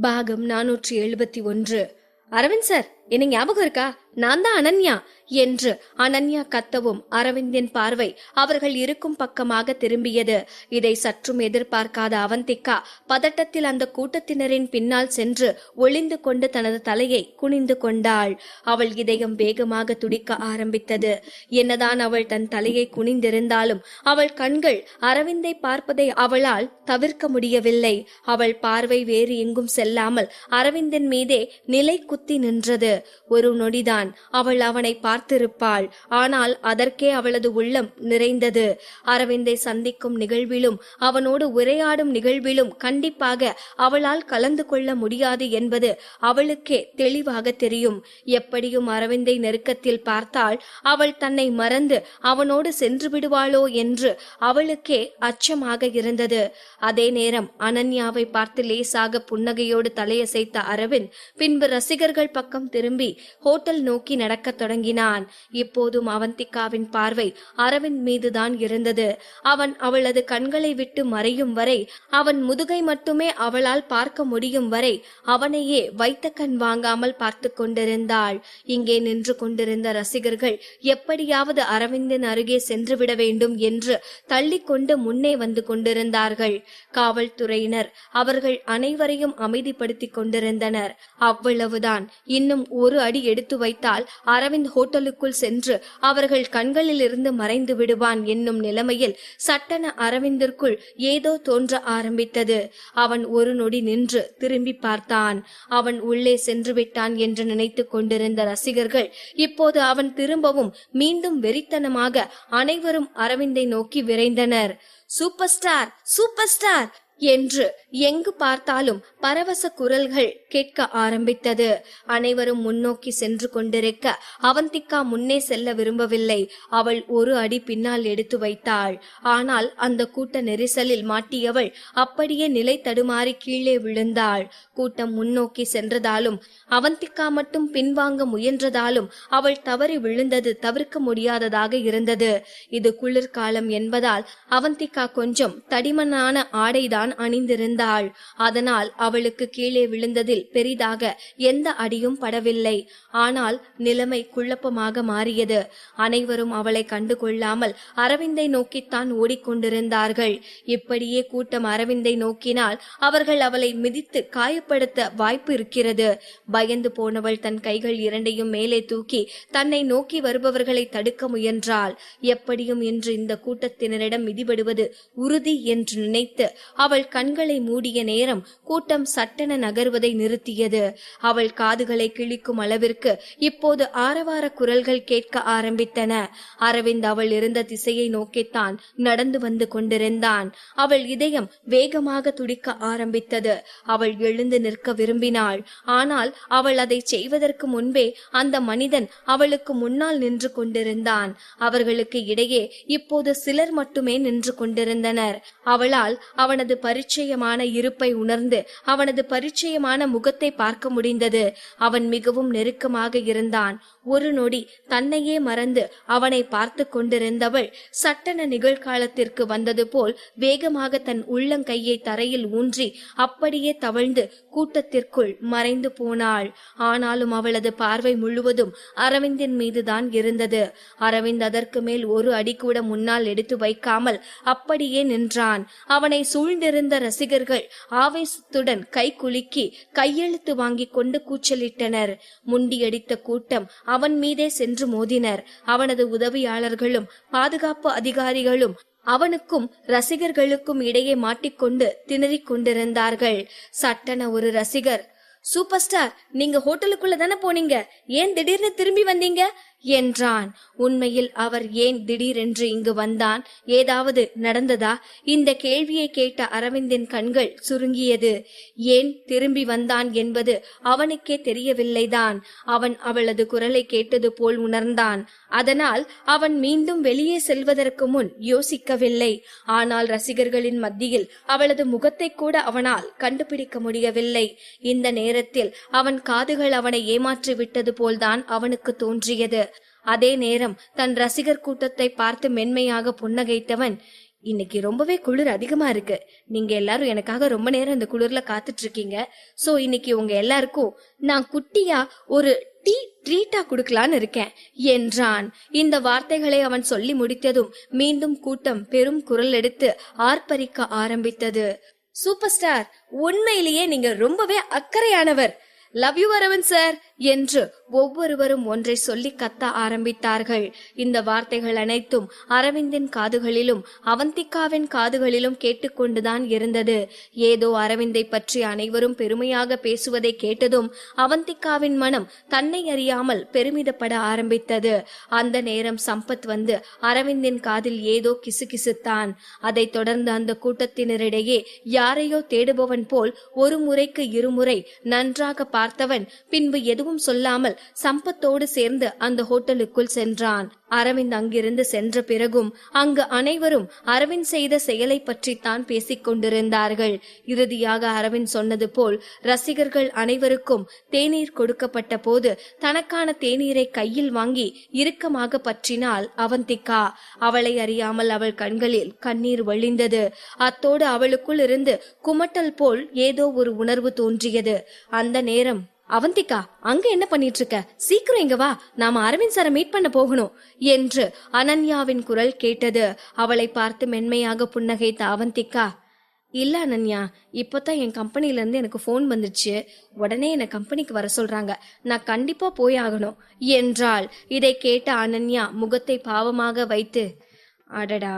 பாகம் 471. அரவிந்த் சார், என்ன ஞாபகம் இருக்கா? நான் தான் அனன்யா என்று அனன்யா கத்தவும் அரவிந்தின் பார்வை அவர்கள் இருக்கும் பக்கமாக திரும்பியது. இதை சற்றும் எதிர்பார்க்காத அவந்திகா பதட்டத்தில் அந்த கூட்டத்தினரின் பின்னால் சென்று ஒளிந்து கொண்டு தனது தலையை குனிந்து கொண்டாள். அவள் இதயம் வேகமாக துடிக்க ஆரம்பித்தது. என்னதான் அவள் தன் தலையை குனிந்திருந்தாலும் அவள் கண்கள் அரவிந்தை பார்ப்பதை அவளால் தவிர்க்க முடியவில்லை. அவள் பார்வை வேறு எங்கும் செல்லாமல் அரவிந்தின் மீதே நிலை குத்தி நின்றது. ஒரு நொடிதான் அவள் அவனை பார்த்திருப்பாள். ஆனால் அதற்கே அவளது உள்ளம் நிறைந்தது. அரவிந்தை சந்திக்கும் நிகழ்விலும் அவனோடு உரையாடும் நிகழ்விலும் கண்டிப்பாக அவளால் கலந்து கொள்ள முடியாது என்பது அவளுக்கே தெளிவாக தெரியும். எப்படியும் அரவிந்தை நெருக்கத்தில் பார்த்தால் அவள் தன்னை மறந்து அவனோடு சென்று விடுவாளோ என்று அவளுக்கே அச்சமாக இருந்தது. அதே நேரம் அனன்யாவை பார்த்து லேசாக புன்னகையோடு தலையசைத்த அரவிந்த் பின்பு ரசிகர்கள் பக்கம் திரும்பி ஹோட்டல் நோக்கி நடக்க தொடங்கினான். இப்போதும் அவந்திகாவின் பார்வை அரவிந்த் மீதுதான் இருந்தது. அவன் அவளது கண்களை விட்டு மறையும் வரை, அவன் முதுகை மட்டுமே அவளால் பார்க்க முடியும் வரை அவனையே வைத்த கண் வாங்காமல் பார்த்து கொண்டிருந்தாள். இங்கே நின்று கொண்டிருந்த ரசிகர்கள் எப்படியாவது அரவிந்தின் அருகே சென்றுவிட வேண்டும் என்று தள்ளிக்கொண்டு முன்னே வந்து கொண்டிருந்தார்கள். காவல்துறையினர் அவர்கள் அனைவரையும் அமைதிப்படுத்தி கொண்டிருந்தனர். அவ்வளவுதான். இன்னும் ஒரு அடி எடுத்து வைத்தால் அரவிந்த் ஹோட்டலுக்குள் சென்று அவர்கள் கண்களில் இருந்து மறைந்து விடுவான் என்னும் நிலைமையில் சட்டென அரவிந்திற்குள் ஏதோ தோன்ற ஆரம்பித்தது. அவன் ஒரு நொடி நின்று திரும்பி பார்த்தான். அவன் உள்ளே சென்று விட்டான் என்று நினைத்து கொண்டிருந்த ரசிகர்கள் இப்போது அவன் திரும்பவும் மீண்டும் வெறித்தனமாக அனைவரும் அரவிந்தை நோக்கி விரைந்தனர். சூப்பர் ஸ்டார், சூப்பர் ஸ்டார் என்று எங்கு பார்த்தாலும் பரவச குரல்கள் கேட்க ஆரம்பித்தது. அனைவரும் முன்னோக்கி சென்று கொண்டிருக்க அவந்திகா முன்னே செல்ல விரும்பவில்லை. அவள் ஒரு அடி பின்னால் எடுத்து வைத்தாள். ஆனால் அந்த கூட்ட நெரிசலில் மாட்டியவள் அப்படியே நிலை தடுமாறி கீழே விழுந்தாள். கூட்டம் முன்னோக்கி சென்றதாலும் அவந்திகா மட்டும் பின்வாங்க முயன்றதாலும் அவள் தவறி விழுந்தது தவிர்க்க முடியாததாக இருந்தது. இது குளிர்காலம் என்பதால் அவந்திகா கொஞ்சம் தடிமனான ஆடைதான் அணிந்திருந்தாள். அதனால் அவளுக்கு கீழே விழுந்ததில் பெரிதாக எந்த அடியும் படவில்லை. ஆனால் நிலைமை குழப்பமாக மாறியது. அனைவரும் அவளை கண்டுகொள்ளாமல் அரவிந்தை நோக்கித்தான் ஓடிக்கொண்டிருந்தார்கள். இப்படியே கூட்டம் அரவிந்தை நோக்கினால் அவர்கள் அவளை மிதித்து காயப்படுத்த வாய்ப்பு இருக்கிறது. பயந்து போனவள் தன் கைகள் இரண்டையும் மேலே தூக்கி தன்னை நோக்கி வருபவர்களை தடுக்க முயன்றாள். எப்படியும் இன்று இந்த கூட்டத்தினரிடம் மிதிபடுவது உறுதி என்று நினைத்து அவள் கண்களை மூடிய நேரம் கூட்டம் சட்டென நகர்வதை நிறுத்தியது. அவள் காதுகளை கிழிக்கும் அளவிற்கு இப்போது ஆரவார குரல்கள் கேட்க ஆரம்பித்தன. அரவிந்த் அவள் இருந்த திசையை நோக்கித்தான் நடந்து வந்து கொண்டிருந்தான். அவள் இதயம் வேகமாக துடிக்க ஆரம்பித்தது. அவள் எழுந்து நிற்க விரும்பினாள். ஆனால் அவள் அதை செய்வதற்கு முன்பே அந்த மனிதன் அவளுக்கு முன்னால் நின்று கொண்டிருந்தான். அவர்களுக்கு இடையே இப்போது சிலர் மட்டுமே நின்று கொண்டிருந்தனர். அவளால் அவனது பரிச்சயமான இருப்பை உணர்ந்து அவனது பரிச்சயமான முகத்தை பார்க்க முடிந்தது. அவன் மிகவும் நெருக்கமாக இருந்தான். ஒரு நொடி தன்னையே மறந்து அவனை பார்த்து கொண்டிருந்தவள் சட்டென நிகழ்காலத்திற்கு வந்தது போல் வேகமாக தன் உள்ளங்கையை தரையில் ஊன்றி அப்படியே தவழ்ந்து கூட்டத்திற்குள் மறைந்து போனாள். ஆனாலும் அவளது பார்வை முழுவதும் அரவிந்தின் மீதுதான் இருந்தது. அரவிந்த் அதற்கு மேல் ஒரு அடி கூட முன்னால் எடுத்து வைக்காமல் அப்படியே நின்றான். அவனை சூழ்ந்திருந்த ரசிகர்கள் ஆவேசத்துடன் கை குலுக்கி கையெழுத்து வாங்கி கொண்டு கூச்சலிட்டனர். முண்டியடித்த கூட்டம் அவன் மீதே சென்று மோதினர். அவனது உதவியாளர்களும் பாதுகாப்பு அதிகாரிகளும் அவனுக்கும் ரசிகர்களுக்கும் இடையே மாட்டிக்கொண்டு திணறிக் கொண்டிருந்தார்கள். சட்டென ஒரு ரசிகர், சூப்பர் ஸ்டார், நீங்க ஹோட்டலுக்குள்ள தானே போனீங்க, ஏன் திடீர்னு திரும்பி வந்தீங்க என்றான். உண்மையில் அவர் ஏன் திடீரென்று இங்கு வந்தான்? ஏதாவது நடந்ததா? இந்த கேள்வியை கேட்ட அரவிந்தின் கண்கள் சுருங்கியது. ஏன் திரும்பி வந்தான் என்பது அவனுக்கே தெரியவில்லைதான். அவன் அவளது குரலை கேட்டது போல் உணர்ந்தான். அதனால் அவன் மீண்டும் வெளியே செல்வதற்கு முன் யோசிக்கவில்லை. ஆனால் ரசிகர்களின் மத்தியில் அவளது முகத்தை கூட அவனால் கண்டுபிடிக்க முடியவில்லை. இந்த நேரத்தில் அவன் காதுகள் அவனை ஏமாற்றி விட்டது போல்தான் அவனுக்கு தோன்றியது. அதே நேரம் தன் ரசிகர் கூட்டத்தை பார்த்து மென்மையாக புன்னகைத்தவன், இன்னைக்கு ரொம்பவே குளிர் அதிகமா இருக்கு. நீங்க எல்லாரும் எனக்காக ரொம்ப நேரம் இந்த குளிர்ல காத்துட்டு இருக்கீங்க. சோ இன்னைக்கு உங்க எல்லாருக்கும் நான் குட்டியா ஒரு டீ ட்ரீட்டா குடுக்கலான்னு இருக்கேன் என்றான். இந்த வார்த்தைகளை அவன் சொல்லி முடித்ததும் மீண்டும் கூட்டம் பெரும் குரல் எடுத்து ஆர்ப்பரிக்க ஆரம்பித்தது. சூப்பர் ஸ்டார், உண்மையிலேயே நீங்க ரொம்பவே அக்கறையானவர். லவ் யூ அரவிந்த் சார் என்று ஒவ்வொருவரும் ஒன்றை சொல்லி கத்த ஆரம்பித்தார்கள். இந்த வார்த்தைகள் அனைத்தும் அரவிந்தின் காதுகளிலும் அவந்திகாவின் காதுகளிலும் கேட்டுக்கொண்டுதான் இருந்தது. ஏதோ அரவிந்தை பற்றி அனைவரும் பெருமையாக பேசுவதை கேட்டதும் அவந்திகாவின் மனம் தன்னை அறியாமல் பெருமிதப்பட ஆரம்பித்தது. அந்த நேரம் சம்பத் வந்து அரவிந்தின் காதில் ஏதோ கிசுகிசுத்தான். அதைத் தொடர்ந்து அந்த கூட்டத்தினரிடையே யாரையோ தேடுபவன் போல் ஒரு முறைக்கு இருமுறை நன்றாக பார்த்தவன் பின்பு எதுவும் சொல்லாமல் சம்பத்தோடு சேர்ந்து அந்த ஹோட்டலுக்குள் சென்றான். அரவிந்த் அங்கிருந்து சென்ற பிறகும் அங்கு அனைவரும் அரவிந்த் செய்த செயலை பற்றித்தான் பேசிக் கொண்டிருந்தார்கள். இறுதியாக அரவிந்த் சொன்னது போல் ரசிகர்கள் அனைவருக்கும் தேநீர் கொடுக்கப்பட்ட போது தனக்கான தேநீரை கையில் வாங்கி இறுக்கமாக பற்றினாள் அவந்திகா. அவளை அறியாமல் அவள் கண்களில் கண்ணீர் வழிந்தது. அத்தோடு அவளுக்குள் இருந்து குமட்டல் போல் ஏதோ ஒரு உணர்வு தோன்றியது. அந்த நேரம், அவந்திகா, அங்க என்ன பண்ணிட்டு இருக்க? சீக்கிரம் இங்க வா, நாம அரவிந்த் சாரை மீட் பண்ண போகணும் என்று அனன்யாவின் குரல் கேட்டது. அவளை பார்த்து மென்மையாக புன்னகைத்த அவந்திகா, இல்ல அனன்யா, இப்பதான் என் கம்பெனில இருந்து எனக்கு போன் வந்துச்சு. உடனே என்ன கம்பெனிக்கு வர சொல்றாங்க. நான் கண்டிப்பா போய் ஆகணும் என்றாள். இதை கேட்ட அனன்யா முகத்தை பாவமாக வைத்து, அடடா,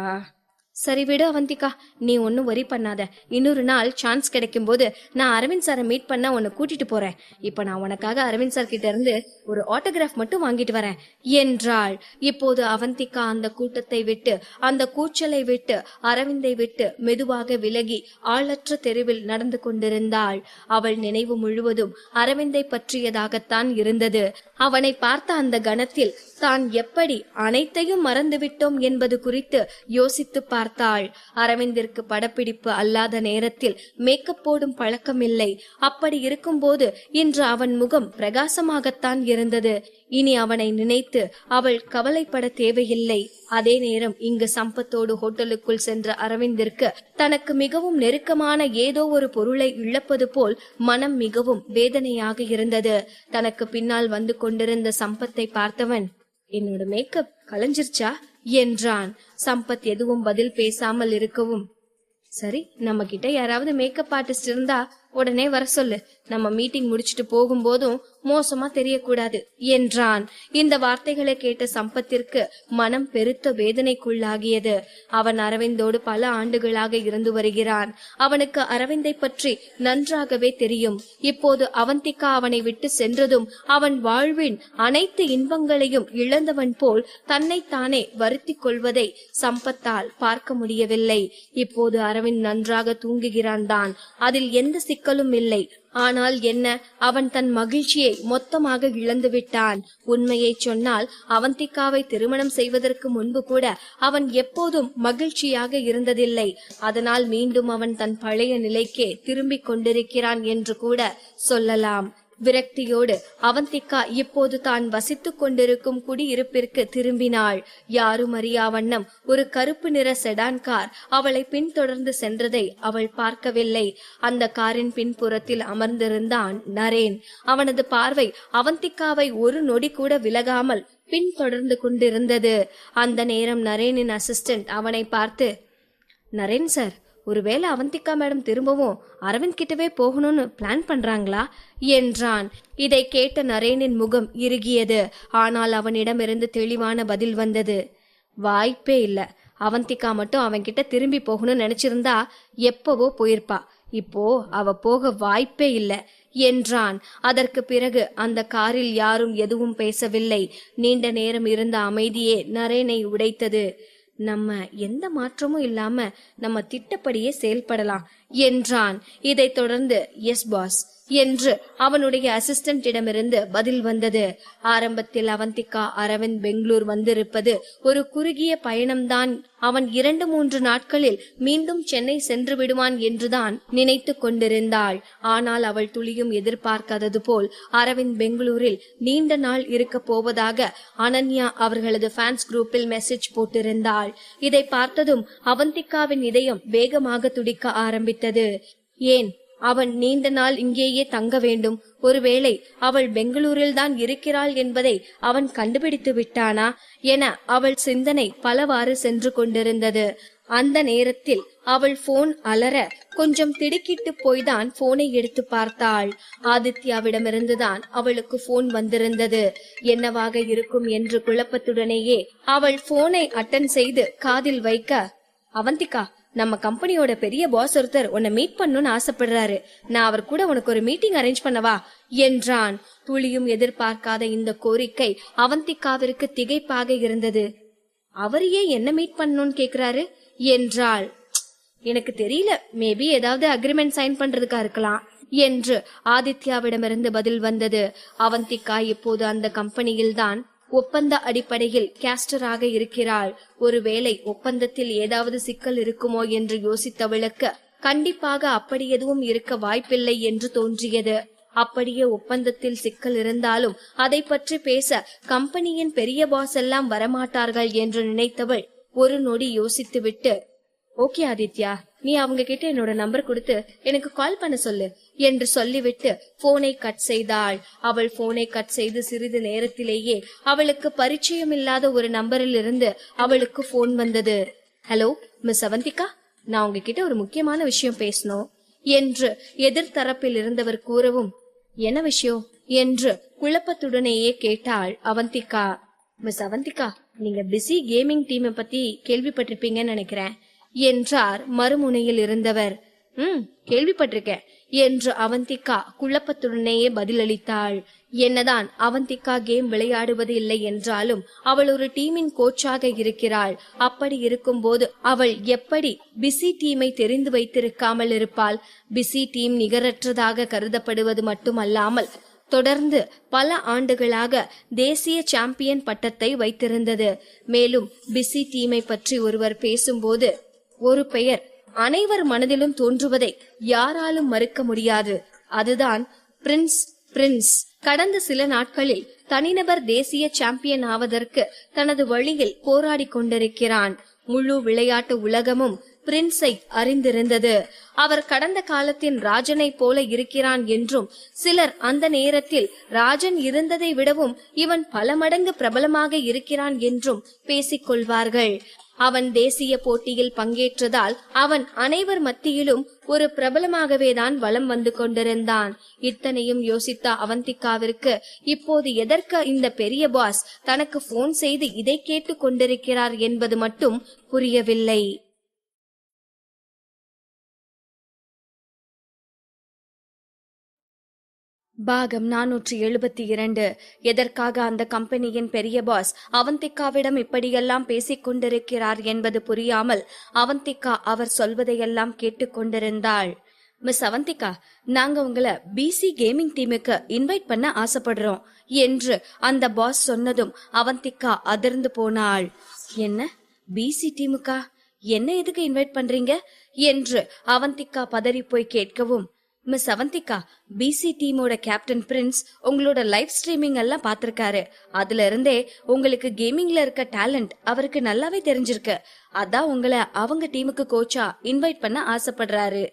சரி விடு அவந்திகா, நீ ஒன்னும் வரி பண்ணாத. இன்னொரு நாள் சான்ஸ் கிடைக்கும் போது நான் அரவிந்த் சாரை மீட் பண்ண உன்னை கூட்டிட்டு போறேன். இப்ப நான் உனக்காக அரவிந்த் சார் கிட்ட இருந்து ஒரு ஆட்டோகிராஃப் மட்டும் வாங்கிட்டு வரேன் என்றாள். இப்போது அவந்திகா அந்த கூட்டத்தை விட்டு, அந்த கூச்சலை விட்டு, அரவிந்தை விட்டு மெதுவாக விலகி ஆளற்ற தெருவில் நடந்து கொண்டிருந்தாள். அவள் நினைவு முழுவதும் அரவிந்தை பற்றியதாகத்தான் இருந்தது. அவனை பார்த்த அந்த கணத்தில் தான் எப்படி அனைத்தையும் மறந்துவிட்டோம் என்பது குறித்து யோசித்து பார்த்தாள். அரவிந்திற்கு படப்பிடிப்பு அல்லாத நேரத்தில் மேக்கப் போடும் பழக்கமில்லை. அப்படி இருக்கும்போது இன்று அவன் முகம் பிரகாசமாகத்தான் இருந்தது. இனி அவனை நினைத்து அவள் கவலைப்பட தேவையில்லை. அதே நேரம் இங்கு சம்பத்தோடு ஹோட்டலுக்குள் சென்ற அரவிந்திற்கு தனக்கு மிகவும் நெருக்கமான ஏதோ ஒரு பொருளை இழப்பது போல் மனம் மிகவும் வேதனையாக இருந்தது. தனக்கு பின்னால் வந்து கொண்டிருந்த சம்பத்தை பார்த்தவன், என்னோட மேக்கப் கலைஞ்சிருச்சா என்றான். சம்பத் எதுவும் பதில் பேசாமல் இருக்கவும், சரி, நம்ம கிட்ட யாராவது மேக்கப் ஆர்டிஸ்ட் இருந்தா உடனே வர சொல்லு. நம்ம மீட்டிங் முடிச்சிட்டு போகும்போதும் மோசமா தெரியக்கூடாது என்றான். இந்த வார்த்தைகளை கேட்ட சம்பத்திற்கு மனம் பெருத்த வேதனைக்குள்ளாகியது. அவன் அரவிந்தோடு பல ஆண்டுகளாக இருந்து வருகிறான். அவனுக்கு அரவிந்தை பற்றி நன்றாகவே தெரியும். இப்போது அவந்திகா அவனை விட்டு சென்றதும் அவன் வாழ்வின் அனைத்து இன்பங்களையும் இழந்தவன் போல் தன்னைத்தானே வருத்தி கொள்வதை சம்பத்தால் பார்க்க முடியவில்லை. இப்போது அரவிந்த் நன்றாக தூங்குகிறான் தான், அதில் எந்த சிக்கலும் இல்லை. ஆனால் என்ன, அவன் தன் மகிழ்ச்சியை மொத்தமாக இழந்து விட்டான். உண்மையை சொன்னால் அவந்திகாவை திருமணம் செய்வதற்கு முன்பு கூட அவன் எப்போதும் மகிழ்ச்சியாக இருந்ததில்லை. அதனால் மீண்டும் அவன் தன் பழைய நிலைக்கே திரும்பிக் கொண்டிருக்கிறான் என்று கூட சொல்லலாம். விரக்தியோடு அவந்திகா இப்போது தான் வசித்துக் கொண்டிருக்கும் குடியிருப்பிற்கு திரும்பினாள். யாரும் அறியா வண்ணம் ஒரு கருப்பு நிற செடான் கார் அவளை பின்தொடர்ந்து சென்றதை அவள் பார்க்கவில்லை. அந்த காரின் பின்புறத்தில் அமர்ந்திருந்தான் நரேன். அவனது பார்வை அவந்திகாவை ஒரு நொடி கூட விலகாமல் பின்தொடர்ந்து கொண்டிருந்தது. அந்த நேரம் நரேனின் அசிஸ்டன்ட் அவனை பார்த்து, நரேன் சார், ஒருவேளை அவந்திகா மேடம் திரும்பவும் அரவிந்த் கிட்டவே போகணும்னு பிளான் பண்றாங்களா என்றான். இதை கேட்ட நரேனின் முகம் இறுகியது. ஆனால் அவனிடமிருந்து தெளிவான பதில் வந்தது. வாய்ப்பே இல்ல. அவந்திகா மட்டும் அவன்கிட்ட திரும்பி போகணும்னு நினைச்சிருந்தா எப்பவோ போயிருப்பா. இப்போ அவ போக வாய்ப்பே இல்ல என்றான். அதற்கு பிறகு அந்த காரில் யாரும் எதுவும் பேசவில்லை. நீண்ட நேரம் இருந்த அமைதியே நரேனை உடைத்தது. நம்ம எந்த மாற்றமும் இல்லாம நம்ம திட்டப்படியே செயல்படலாம் என்றான். இதைத் தொடர்ந்து, எஸ் பாஸ், என்று அவனுடைய அசிஸ்டன்டிடமிருந்து பதில் வந்தது. ஆரம்பத்தில் அவந்திகா அரவிந்த் பெங்களூர் வந்திருப்பது ஒரு குறுகிய பயணம்தான். அவன் 2-3 நாட்களில் மீண்டும் சென்னை சென்று விடுவான் என்றுதான் நினைத்து கொண்டிருந்தாள். ஆனால் அவள் துளியும் எதிர்பார்க்காதது போல் அரவிந்த் பெங்களூரில் நீண்ட நாள் இருக்க போவதாக அனன்யா அவர்களது ஃபேன்ஸ் குரூப்பில் மெசேஜ் போட்டிருந்தாள். இதை பார்த்ததும் அவந்திகாவின் இதயம் வேகமாக துடிக்க ஆரம்பித்தது. ஏன் அவன் நீண்ட நாள் இங்கேயே தங்க வேண்டும்? ஒருவேளை அவள் பெங்களூரில் தான் இருக்கிறாள் என்பதை அவன் கண்டுபிடித்து விட்டானா என அவள் சிந்தனை பலவாறு சென்று கொண்டிருந்தது. அந்த நேரத்தில் அவள் போன் அலற கொஞ்சம் திடுக்கிட்டு போய்தான் போனை எடுத்து பார்த்தாள். ஆதித்யாவிடமிருந்துதான் அவளுக்கு போன் வந்திருந்தது. என்னவாக இருக்கும் என்று குழப்பத்துடனேயே அவள் போனை அட்டன் செய்து காதில் வைக்க, அவந்திகா, நம்ம கம்பெனியோட பெரிய பாஸ் ஒருத்தர் உன்னை மீட் பண்ணணும்னு ஆசைப்படுறாரு. நான் அவர் கூட உனக்கு ஒரு மீட்டிங் அரேஞ்ச் பண்ணவா என்றான். துளியும் எதிர்பார்க்காத இந்த கோரிக்கை அவந்திகாவிற்கு திகைப்பாக இருந்தது. அவரையே என்ன மீட் பண்ணணும்னு கேக்குறாரு என்றாள். எனக்கு தெரியல, மேபி ஏதாவது அக்ரிமெண்ட் சைன் பண்றதுக்கா இருக்கலாம் என்று ஆதித்யாவிடமிருந்து பதில் வந்தது. அவந்திகா இப்போது அந்த கம்பெனியில்தான் ஒப்பந்த அடிப்படையில் கேஸ்டராக இருக்கிறாள். ஒருவேளை ஒப்பந்தத்தில் ஏதாவது சிக்கல் இருக்குமோ என்று யோசித்தவளுக்கு கண்டிப்பாக அப்படி எதுவும் இருக்க வாய்ப்பில்லை என்று தோன்றியது. அப்படியே ஒப்பந்தத்தில் சிக்கல் இருந்தாலும் அதை பற்றி பேச கம்பெனியின் பெரிய பாஸ் எல்லாம் வரமாட்டார்கள் என்று நினைத்தவள் ஒரு நொடி யோசித்துவிட்டு, ஓகே ஆதித்யா, நீ அவங்க கிட்ட என்னோட நம்பர் கொடுத்து எனக்கு கால் பண்ண சொல்லு என்று சொல்லிவிட்டு போனை கட் செய்தாள். அவள் போனை கட் செய்து சிறிது நேரத்திலேயே அவளுக்கு பரிச்சயமில்லாத ஒரு நம்பரில் இருந்து அவளுக்கு போன் வந்தது. ஹலோ மிஸ் அவந்திகா, நான் உங்ககிட்ட ஒரு முக்கியமான விஷயம் பேசணும் என்று எதிர்த்தரப்பில் இருந்தவர் கூறவும், என்ன விஷயம் என்று குழப்பத்துடனேயே கேட்டாள் அவந்திகா. மிஸ் அவந்திகா, நீங்க பிஸி கேமிங் டீமை பத்தி கேள்விப்பட்டிருப்பீங்கன்னு நினைக்கிறேன் என்றார் மறுமுனையில் இருந்தவர். கேள்விப்பட்டிருக்கேன் என்று அவந்திகா குழப்பத்துடனேயே பதிலளித்தாள். என்னதான் அவந்திகா கேம் விளையாடுவது இல்லை என்றாலும் அவள் ஒரு டீமின் கோச்சாக இருக்கிறாள். அப்படி இருக்கும் போது அவள் எப்படி பிஸி டீமை தெரிந்து வைத்திருக்காமல் இருப்பாள்? பிஸி டீம் நிகரற்றதாக கருதப்படுவது மட்டுமல்லாமல் தொடர்ந்து பல ஆண்டுகளாக தேசிய சாம்பியன் பட்டத்தை வைத்திருந்தது. மேலும் பிஸி டீமை பற்றி ஒருவர் பேசும்போது ஒரு பெயர் அனைவர் மனதிலும் தோன்றுவதை யாராலும் மறுக்க முடியாது. அதுதான் பிரின்ஸ். கடந்த சில நாட்களில் தனிநபர் தேசிய சாம்பியன் ஆவதற்கு தனது வழியில் போராடி கொண்டிருக்கிறான். முழு விளையாட்டு உலகமும் பிரின்ஸை அறிந்திருந்தது. அவர் கடந்த காலத்தின் ராஜனை போல இருக்கிறான் என்றும், சிலர் அந்த நேரத்தில் ராஜன் இருந்ததை விடவும் இவன் பல மடங்கு பிரபலமாக இருக்கிறான் என்றும் பேசிக்கொள்வார்கள். அவன் தேசிய போட்டியில் பங்கேற்றதால் அவன் அனைவர் மத்தியிலும் ஒரு பிரபலமாகவேதான் வலம் வந்து கொண்டிருந்தான். இத்தனையும் யோசித்த அவந்திகாவிற்கு இப்போது எதற்கு இந்த பெரிய பாஸ் தனக்கு போன் செய்து இதை கேட்டு கொண்டிருக்கிறார் என்பது மட்டும் புரியவில்லை. பாகம் 472. எதற்காக அந்த கம்பெனியின் பெரிய பாஸ் அவந்திகாவிடம் இப்படியெல்லாம் பேசிக் கொண்டிருக்கிறார் என்பது புரியாமல் அவந்திகா அவர் சொல்வதையெல்லாம் கேட்டுக்கொண்டிருந்தாள். மிஸ் அவந்திகா, நாங்க உங்களை பிசி கேமிங் டீமுக்கு இன்வைட் பண்ண ஆசைப்படுறோம் என்று அந்த பாஸ் சொன்னதும் அவந்திகா அதிர்ந்து போனாள். என்ன, பிசி டீமுக்கா? என்ன எதுக்கு இன்வைட் பண்றீங்க என்று அவந்திகா பதறி போய் கேட்கவும், மிஸ் அவந்திகா, பிசி டீமோட கேப்டன் பிரின்ஸ் உங்களோட லைவ் ஸ்ட்ரீமிங் எல்லாம் பாத்திருக்காரு. அதுல இருந்தே உங்களுக்கு கேமிங்ல இருக்க டேலண்ட் அவருக்கு நல்லாவே தெரிஞ்சிருக்கு. அதான் உங்களை அவங்க டீமுக்கு கோச்சா இன்வைட் பண்ண ஆசைப்படுறாரு